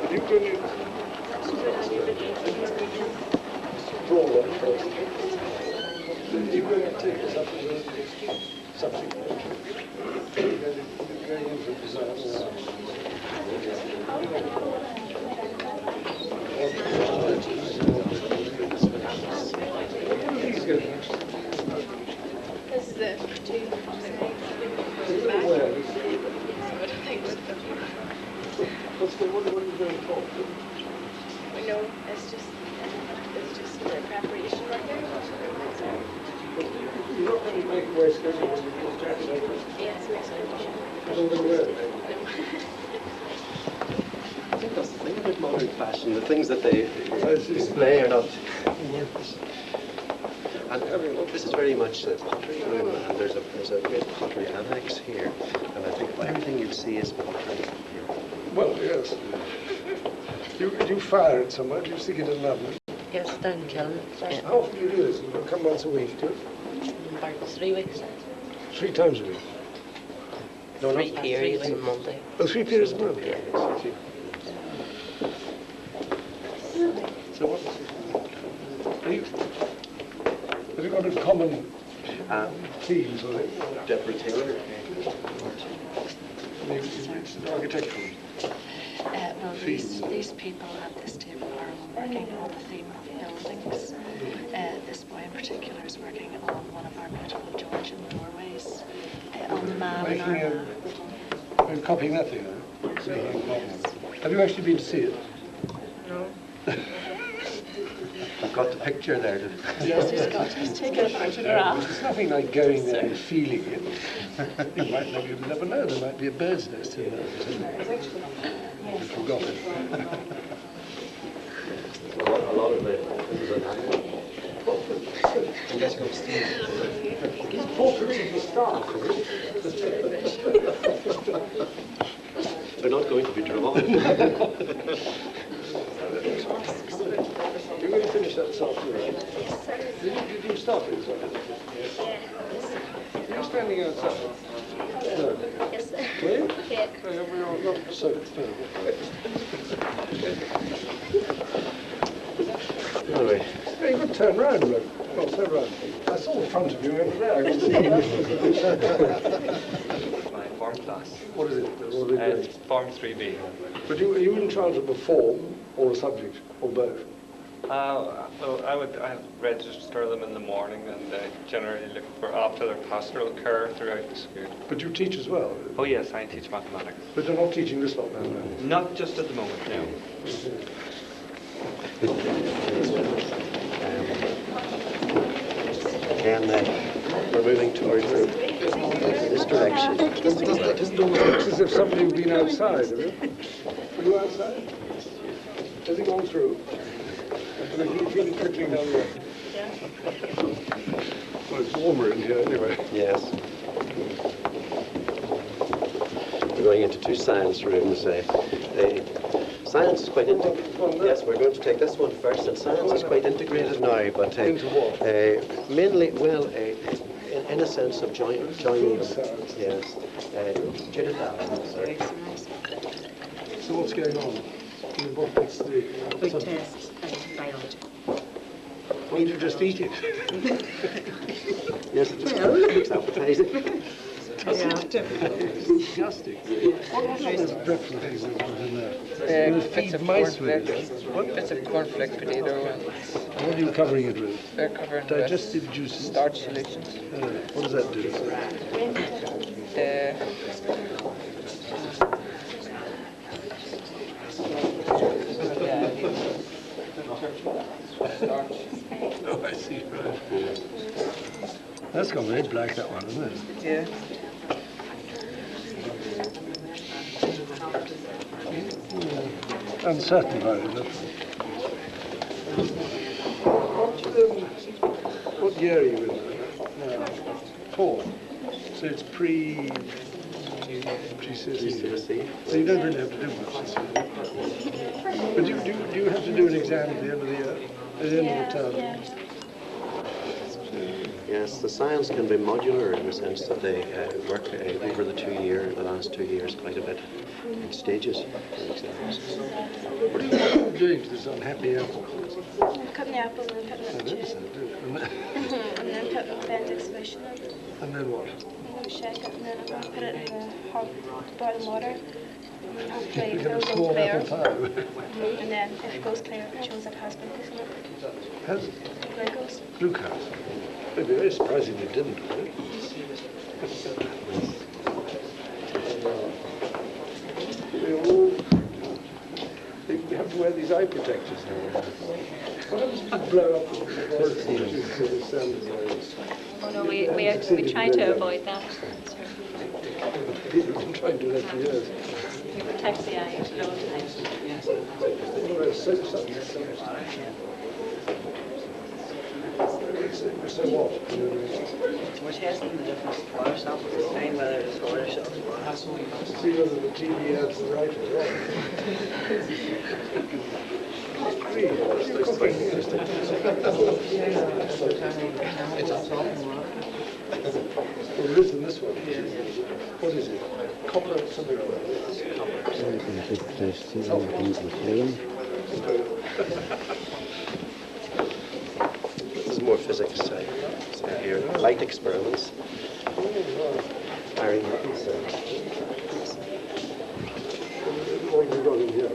[SPEAKER 17] Are you going to draw that first? Are you going to take this up as a subject? Going into design.
[SPEAKER 7] This is the two
[SPEAKER 17] What are you doing for?
[SPEAKER 7] No, it's just the preparation right there.
[SPEAKER 17] You're not going to make waistcoats when you put jackets over it?
[SPEAKER 7] Yes, waistcoat.
[SPEAKER 17] I don't think wear it.
[SPEAKER 2] I think that's the thing about modern fashion. The things that they display are not. And this is very much a pottery room, and there's a great pottery annex here. And I think everything you see is pottery here.
[SPEAKER 17] Well, yes. You fire it somewhere? Do you stick it in an oven?
[SPEAKER 6] Yes, down in Kiln.
[SPEAKER 17] How often do you do this? You come once a week, do you?
[SPEAKER 6] About 3 weeks.
[SPEAKER 17] 3 times a week?
[SPEAKER 6] No, not periods on Monday.
[SPEAKER 17] Oh, 3 periods a month?
[SPEAKER 2] Yeah.
[SPEAKER 17] So what have you got a common themes on it?
[SPEAKER 2] Deborah Taylor.
[SPEAKER 17] It's architectural.
[SPEAKER 9] Well, these people at this table are working on the theme of buildings. This boy in particular is working on one of our beautiful Georgian doorways on the map.
[SPEAKER 17] I'm copying that thing, huh? Have you actually been to see it?
[SPEAKER 6] No.
[SPEAKER 2] I've got the picture there.
[SPEAKER 9] Yes, he's taken a photograph.
[SPEAKER 17] It's nothing like going there and feeling it. You never know, there might be a bird's nest in there. You forgot it.
[SPEAKER 2] A lot of it is an angle. I'm guessing I'm Steve.
[SPEAKER 17] These portraits of the staff.
[SPEAKER 2] They're not going to be drawn.
[SPEAKER 17] You're going to finish that this afternoon? Did you start it this afternoon? Are you standing outside? No.
[SPEAKER 22] Yes, sir.
[SPEAKER 17] Really?
[SPEAKER 22] Yeah.
[SPEAKER 17] No, we're not so
[SPEAKER 2] Anyway.
[SPEAKER 17] Yeah, you've got to turn round, look. Well, turn round. I saw the front of you over there. I can see
[SPEAKER 20] My form class.
[SPEAKER 17] What is it? What are they doing?
[SPEAKER 20] Form 3B.
[SPEAKER 17] But are you in charge of a form or a subject, or both?
[SPEAKER 5] Well, I register them in the morning and generally look for after their pastoral care throughout the school.
[SPEAKER 17] But you teach as well?
[SPEAKER 5] Oh yes, I teach mathematics.
[SPEAKER 17] But you're not teaching this lot now?
[SPEAKER 5] Not just at the moment, no.
[SPEAKER 2] And we're moving towards this direction.
[SPEAKER 17] It looks as if somebody had been outside, is it? Were you outside? Has it gone through? I can feel it trickling down there. Well, it's warmer in here anyway.
[SPEAKER 2] Yes. We're going into two science rooms. Science is quite integrated. Yes, we're going to take this one first, and science is quite integrated now. But
[SPEAKER 17] into what?
[SPEAKER 2] Mainly, well, in a sense of joining them. Yes. Judith Allen. Sorry.
[SPEAKER 17] So what's going on? What's the
[SPEAKER 11] Food tests and biology.
[SPEAKER 17] Why don't you just eat it?
[SPEAKER 2] Yes, it looks appetizing.
[SPEAKER 17] It's disgusting. What are those dreadful things that put in there?
[SPEAKER 8] Bits of
[SPEAKER 17] mice with
[SPEAKER 8] cornflakes. Bits of cornflake potato. And
[SPEAKER 17] what are you covering it with?
[SPEAKER 8] they're covering
[SPEAKER 17] Digestive juices?
[SPEAKER 8] Starch solutions.
[SPEAKER 17] What does that do? Oh, I see. Right. That's gone very black, that one, isn't it?
[SPEAKER 8] Yeah.
[SPEAKER 17] Uncertain about it, that's what year are you in? No. 4. So it's pre-GCSE. So you don't really have to do much this year. But do you have to do an exam at the end of the year? At the end of the term?
[SPEAKER 2] Yes, the science can be modular in the sense that they work over the last 2 years quite a bit in stages.
[SPEAKER 17] What are you doing to this unhappy apple?
[SPEAKER 4] I'm cutting the apple and then putting it in the tube. And then put appendix solution in.
[SPEAKER 17] And then what?
[SPEAKER 4] I'm going to shake it and then I'm going to put it in the hot boiling water. And hopefully it will go clear. And then if it goes clear, it shows it has glucose in it.
[SPEAKER 17] Has
[SPEAKER 4] Glucose.
[SPEAKER 17] glucose? It'd be very surprising if it didn't, would it? They have to wear these eye protectors now. What happens if you blow up the
[SPEAKER 18] Oh no, we try to avoid that.
[SPEAKER 17] People have been trying to do that for years.
[SPEAKER 18] We protect the eye at all times.
[SPEAKER 17] So what?
[SPEAKER 13] We're testing the different water samples to find whether it's water shots or not.
[SPEAKER 17] See whether the TV ads are right or wrong. Well, there is in this one. What is it? Copper something or other.
[SPEAKER 2] This is more physics side. So here, light experiments. Iron Martin's
[SPEAKER 17] What have we got in here?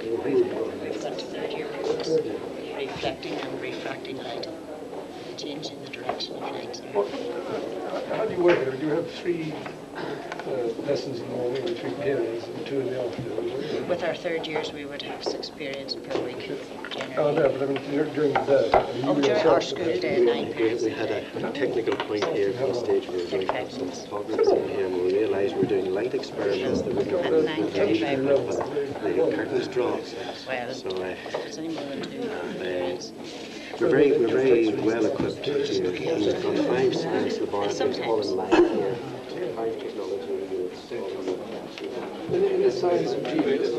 [SPEAKER 11] Reflecting and refracting light, changing the direction of light.
[SPEAKER 17] How do you work it? You have 3 lessons in the morning and 3 periods and 2 in the afternoon.
[SPEAKER 11] With our third years, we would have 6 periods per week.
[SPEAKER 17] Oh, no, but I mean, during the day.
[SPEAKER 11] During our school day, 9 periods.
[SPEAKER 2] We had a technical point here from the stage where we were doing some photography in here, and we realised we were doing light experiments that we could do the curtains draw. So we're very well equipped here. And we've got 5 science laboratories all in line here. 5 technology units.
[SPEAKER 17] In the science of genius.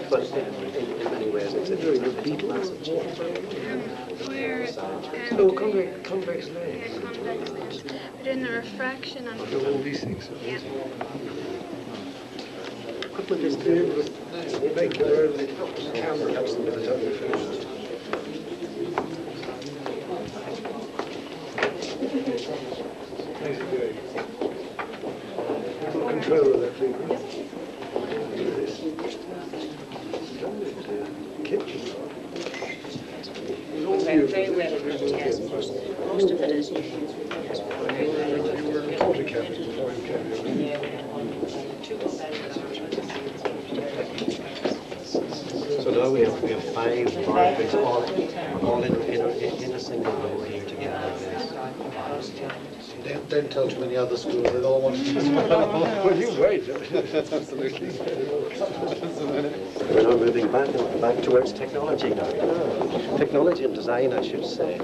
[SPEAKER 2] But in many ways, it's a very repeat mass of change.
[SPEAKER 17] Oh, convex lens.
[SPEAKER 4] We're doing the refraction and
[SPEAKER 17] All these things.
[SPEAKER 2] Equipment is
[SPEAKER 17] to be able to make your own camera by the time you finish. Control of that thing.
[SPEAKER 2] kitchen.
[SPEAKER 11] Very well equipped, yes. Most of it is new. Yes,
[SPEAKER 17] You were a water cabinet before you came here.
[SPEAKER 2] So now we have 5 laboratories all in a single row here together.
[SPEAKER 10] Don't tell too many other schools, they'll all want to do as well.
[SPEAKER 17] Well, you wait.
[SPEAKER 10] Absolutely.
[SPEAKER 2] We're now moving back towards technology now. Technology and design, I should say.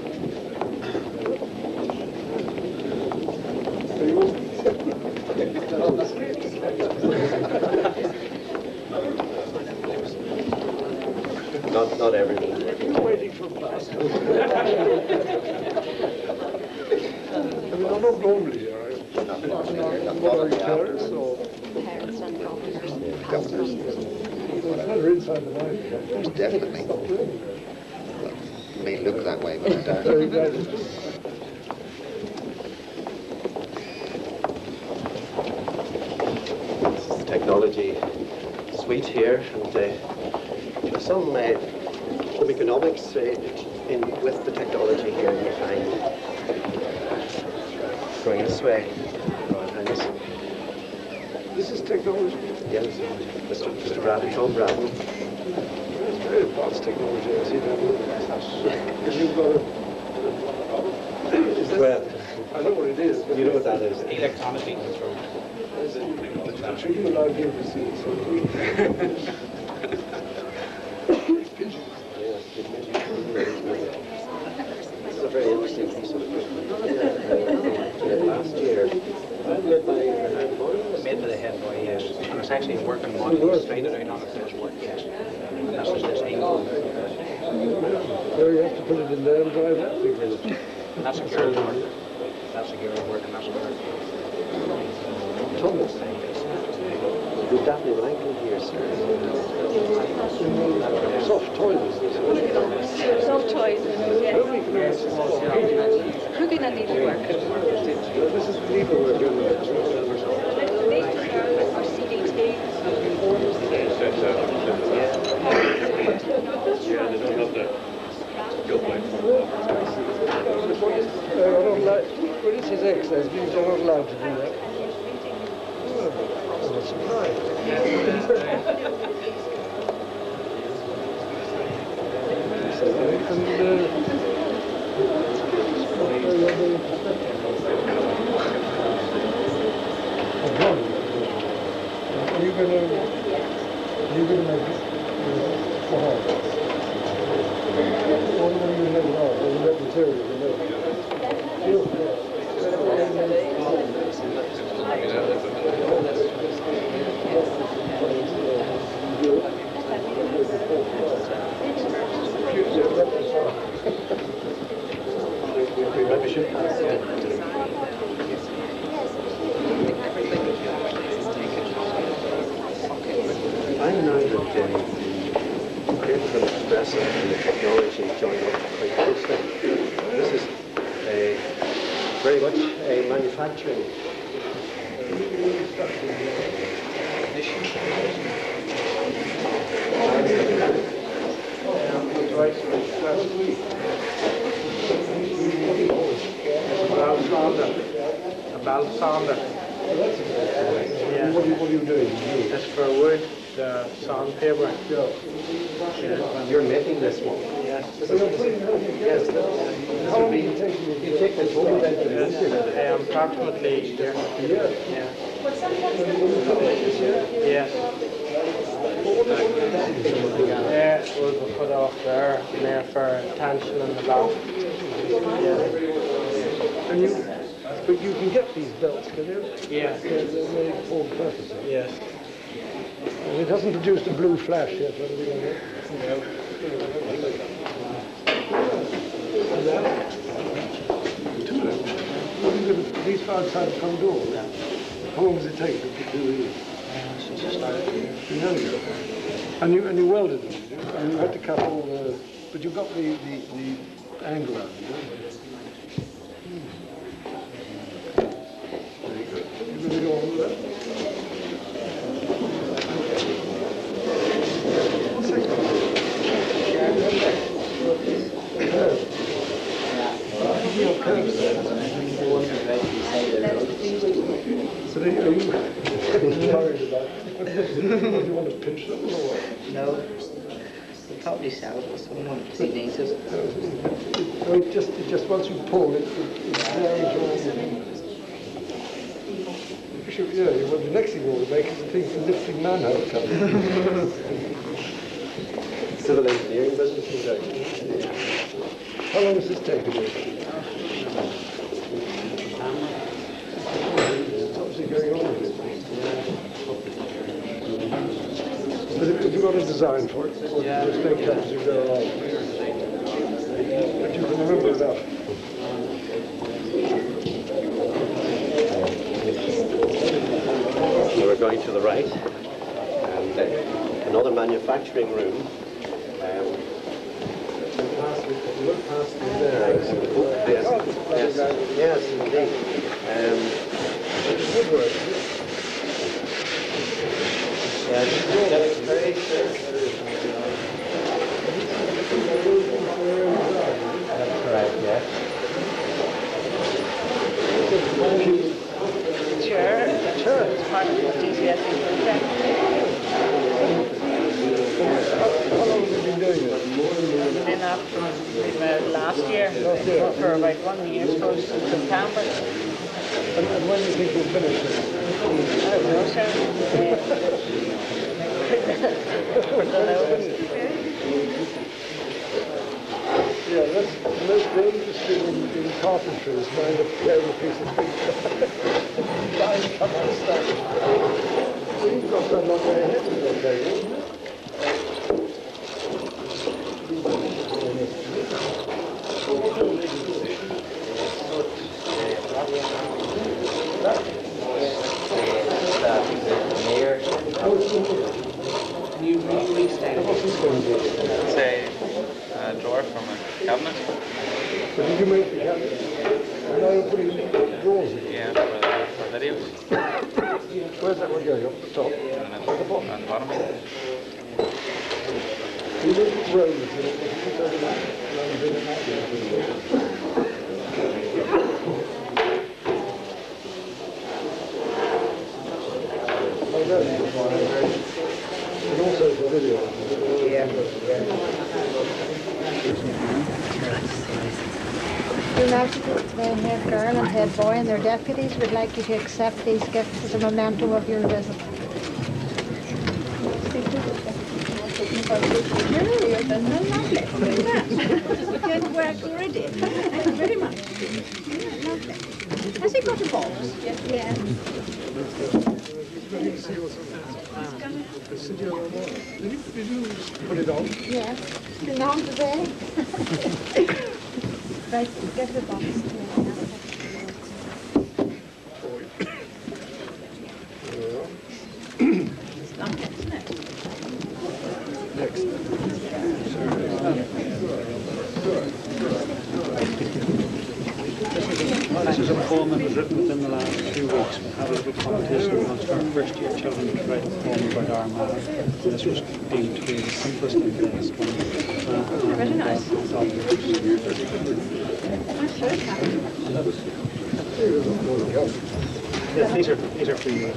[SPEAKER 2] Not everyone.
[SPEAKER 17] Waiting for class. I mean, I'm not normally here. What are you, parents or governors? It's better inside the line.
[SPEAKER 10] Most definitely. Well, it may look that way, but
[SPEAKER 17] Very glad.
[SPEAKER 2] This is the technology suite here, and some economics with the technology here you find going this way.
[SPEAKER 17] This is technology?
[SPEAKER 2] Yes, Mr. Bradley, Tom Bradley.
[SPEAKER 17] It's very advanced technology. I see that. You've got a...
[SPEAKER 2] Well,
[SPEAKER 17] I know what it is.
[SPEAKER 2] You know what that is?
[SPEAKER 12] Electronically controlled.
[SPEAKER 17] I'm sure you're allowed here to see it.
[SPEAKER 2] This is a very interesting piece of equipment. Last year,
[SPEAKER 12] Made by the head boy, yes. And it's actually a working model. He's trying it out on a finished work, yes. And that's just this angle.
[SPEAKER 17] So you have to put it in there and drive that thing with it.
[SPEAKER 12] That's a girl work. That's a girl work, and that's a girl.
[SPEAKER 2] Thomas, you've Daphne Michael here, sir.
[SPEAKER 17] Soft toys.
[SPEAKER 11] Soft toys. Cooking and needlework.
[SPEAKER 17] This is needlework, isn't it?
[SPEAKER 11] Or CDT.
[SPEAKER 12] Yeah, they don't have the go
[SPEAKER 17] I'm not allowed, well, this is exercise, means I'm not allowed to do that. Oh, I'm surprised. Are you going to make it? For how? What do you have now? What is that material?
[SPEAKER 2] I know that Critical Express and the technology join up quite closely. This is very much a manufacturing
[SPEAKER 15] A balsander. Yeah.
[SPEAKER 17] What are you doing?
[SPEAKER 15] It's for wood, the sandpaper.
[SPEAKER 2] You're making this one.
[SPEAKER 15] Yes.
[SPEAKER 2] Yes.
[SPEAKER 17] How long did it take you?
[SPEAKER 2] You take this home then to the
[SPEAKER 15] Approximately a year. Yeah. Yes. Yeah, we'll put off there for tension in the back. Yeah.
[SPEAKER 17] And but you can get these belts, can you?
[SPEAKER 15] Yeah.
[SPEAKER 17] They're made for purpose.
[SPEAKER 15] Yes.
[SPEAKER 17] And it hasn't produced a blue flash yet, or anything like that? No. These far outside the front door. How long does it take to do these?
[SPEAKER 15] Since I started here.
[SPEAKER 17] And you welded them, did you? And you had to cut all the... But you got the angle out, did you? Very good. You going to go on with that? One second. you want to pinch them or what?
[SPEAKER 3] No. We'll probably sell it to someone if he needs it.
[SPEAKER 17] No, it just once you pull it, it drags all well, the next thing you want to make is the thing for lifting manholes up.
[SPEAKER 2] Civil engineering business is out.
[SPEAKER 17] How long has this taken you? It's obviously going on with it. But have you got a design for it? Or do you just make it up as you go along? But you can remember enough.
[SPEAKER 2] So we're going to the right, and another manufacturing room. Yes, indeed. That's correct, yes.
[SPEAKER 3] Sure. It's part of the GCSE project.
[SPEAKER 17] How long have you been doing it?
[SPEAKER 3] I've been up from last year for about 1 year, suppose, in September.
[SPEAKER 17] And when do you think you'll finish it?
[SPEAKER 3] I don't know, sir.
[SPEAKER 17] Yeah, that's very interesting in carpentry is trying to tear a piece of pizza. Trying to cut out stuff. So you've got some long way ahead of you, David, isn't it?
[SPEAKER 20] It's a drawer from a cabinet.
[SPEAKER 17] But did you make the cabinet? And now you're putting drawers in it?
[SPEAKER 20] Yeah, for videos.
[SPEAKER 17] Where's that one going? Up the top?
[SPEAKER 20] And at the bottom.
[SPEAKER 17] You look at rows in it. Oh, that's and also for video.
[SPEAKER 14] Your Majesty, the head girl and head boy and their deputies would like you to accept these gifts as a memento of your visit.
[SPEAKER 1] You've done lovely. Good work already. Thank you very much. Yeah, lovely. Has he got a box? Yes.
[SPEAKER 17] Did you put it on?
[SPEAKER 14] Yes. Been on today. Right, get the box.
[SPEAKER 17] Next.
[SPEAKER 13] This is a poem that was written within the last few weeks. We had a little competition amongst our first year children to write a poem about Armagh. This was deemed to be the simplest and best one.
[SPEAKER 1] Very nice.
[SPEAKER 13] Yes, these are for you.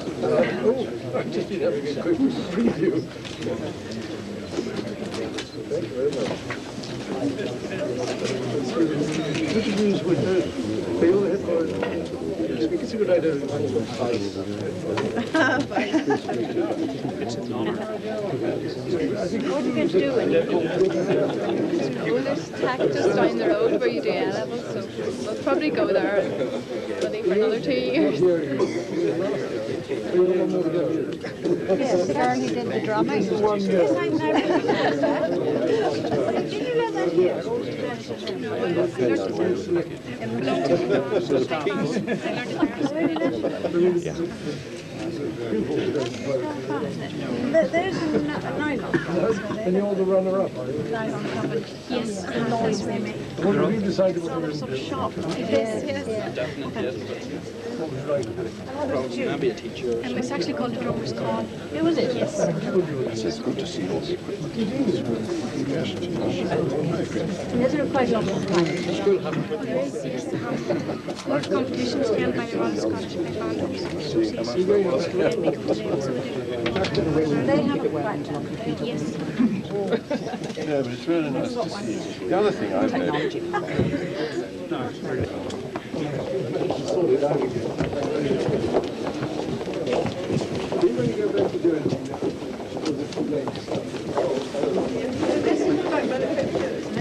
[SPEAKER 17] I've just been having a quick preview. Thank you very much. Interviews with they all have we can see what I do.
[SPEAKER 1] What are you going to do when you there's Cactus down the road where you do A-levels, so we'll probably go there and study for another 2 years.
[SPEAKER 14] Yes, the girl who did the drumming.
[SPEAKER 1] Yes, I'm nervous. Did you learn that here? No, I There's a nylon.
[SPEAKER 17] And you're the runner-up, are you?
[SPEAKER 1] Nylon covered. Yes, and always remake.
[SPEAKER 17] What have you decided what you're
[SPEAKER 1] Sort of sharp.
[SPEAKER 14] Yes.
[SPEAKER 13] Maybe a teacher.
[SPEAKER 1] It's actually called the drummer's call. It was it, yes.
[SPEAKER 12] It's good to see all the
[SPEAKER 1] These are quite a lot of time. There is, yes. Most competitions held by the Royal Scottish Band Association.
[SPEAKER 14] They have it right now. Yes.
[SPEAKER 16] Yeah, but it's really nice to see. The other thing I've noticed.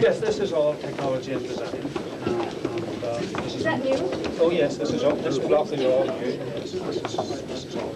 [SPEAKER 12] Yes, this is all technology and design.
[SPEAKER 14] Is that new?
[SPEAKER 12] Oh yes, this is all. This block is all new. This is all.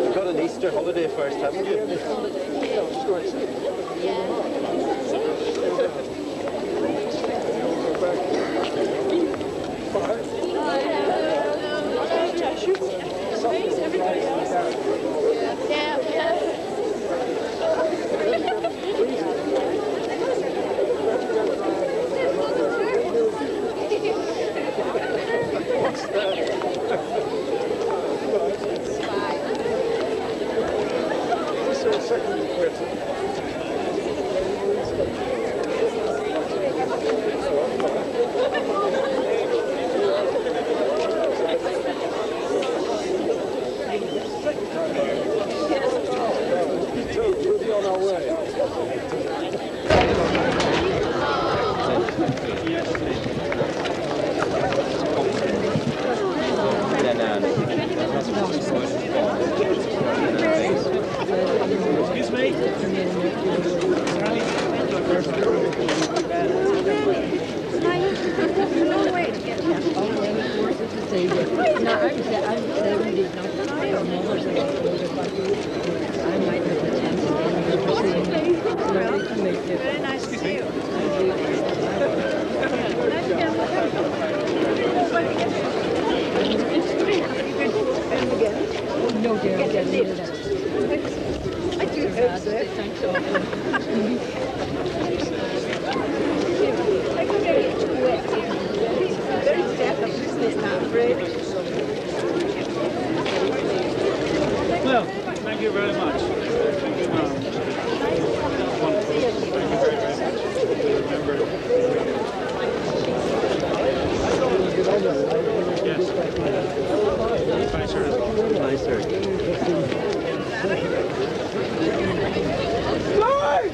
[SPEAKER 2] You've got an Easter holiday first, haven't you?
[SPEAKER 12] Excuse me.
[SPEAKER 14] Very nice to see you. No, dear, I didn't do that. I do hope so. Very sad of business now, afraid.
[SPEAKER 12] Well, thank you very much.
[SPEAKER 15] Lord!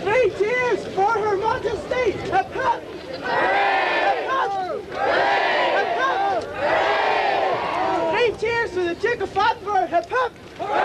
[SPEAKER 15] 3 cheers for Her Majesty! Hip hip! Hip hip! 3 cheers for the Duke of Edinburgh! Hip hip! Hip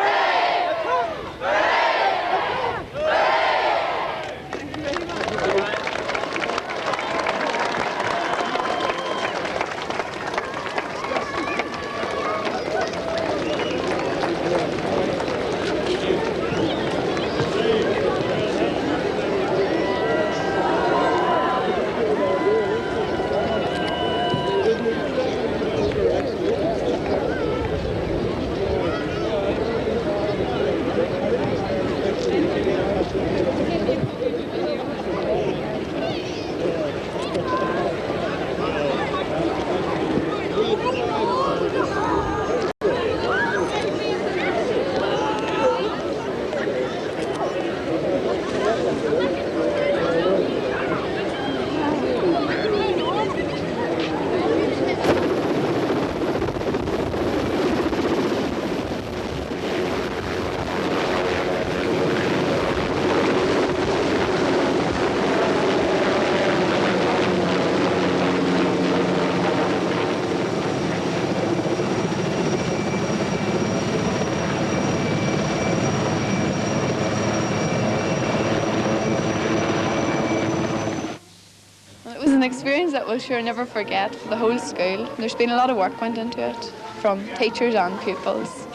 [SPEAKER 1] an experience that we'll sure never forget for the whole school. There's been a lot of work went into it from teachers and pupils,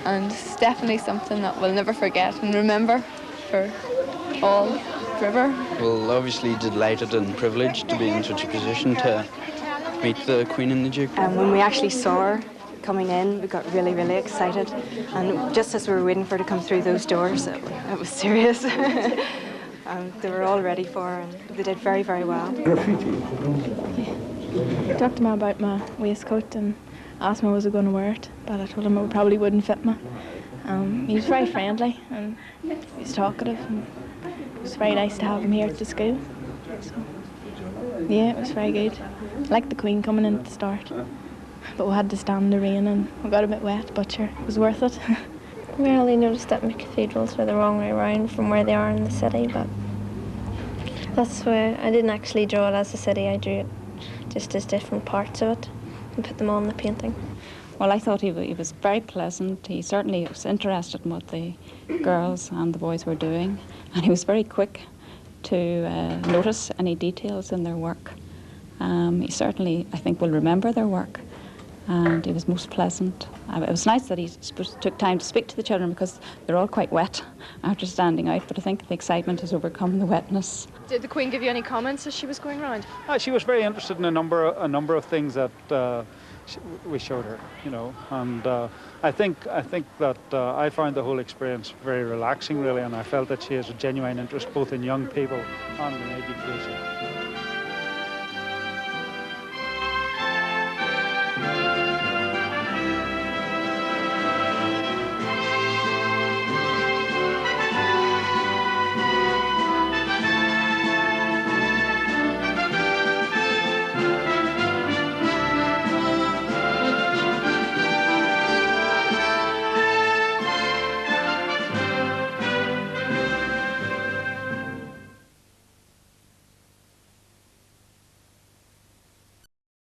[SPEAKER 1] and it's definitely something that we'll never forget and remember for all forever.
[SPEAKER 19] Well, obviously delighted and privileged to be in such a position to meet the Queen and the Duke.
[SPEAKER 21] When we actually saw her coming in, we got really, really excited, and just as we were waiting for her to come through those doors, it was serious. They were all ready for her, and they did very, very well.
[SPEAKER 1] I talked to him about my waistcoat and asked me was I going to wear it, but I told him it probably wouldn't fit me. He was very friendly and he was talkative, and it was very nice to have him here at the school. So, yeah, it was very good. I liked the Queen coming in at the start, but we had to stand in the rain and we got a bit wet, but sure, it was worth it.
[SPEAKER 23] Well, I noticed that my cathedrals were the wrong way around from where they are in the city, but that's where I didn't actually draw it as a city. I drew it just as different parts of it and put them on the painting.
[SPEAKER 11] Well, I thought he was very pleasant. He certainly was interested in what the girls and the boys were doing, and he was very quick to notice any details in their work. He certainly, I think, will remember their work, and he was most pleasant. It was nice that he took time to speak to the children because they're all quite wet after standing out, but I think the excitement has overcome the wetness.
[SPEAKER 1] Did the Queen give you any comments as she was going around?
[SPEAKER 24] She was very interested in a number of things that we showed her, you know, and I think that I found the whole experience very relaxing, really, and I felt that she has a genuine interest both in young people and in education.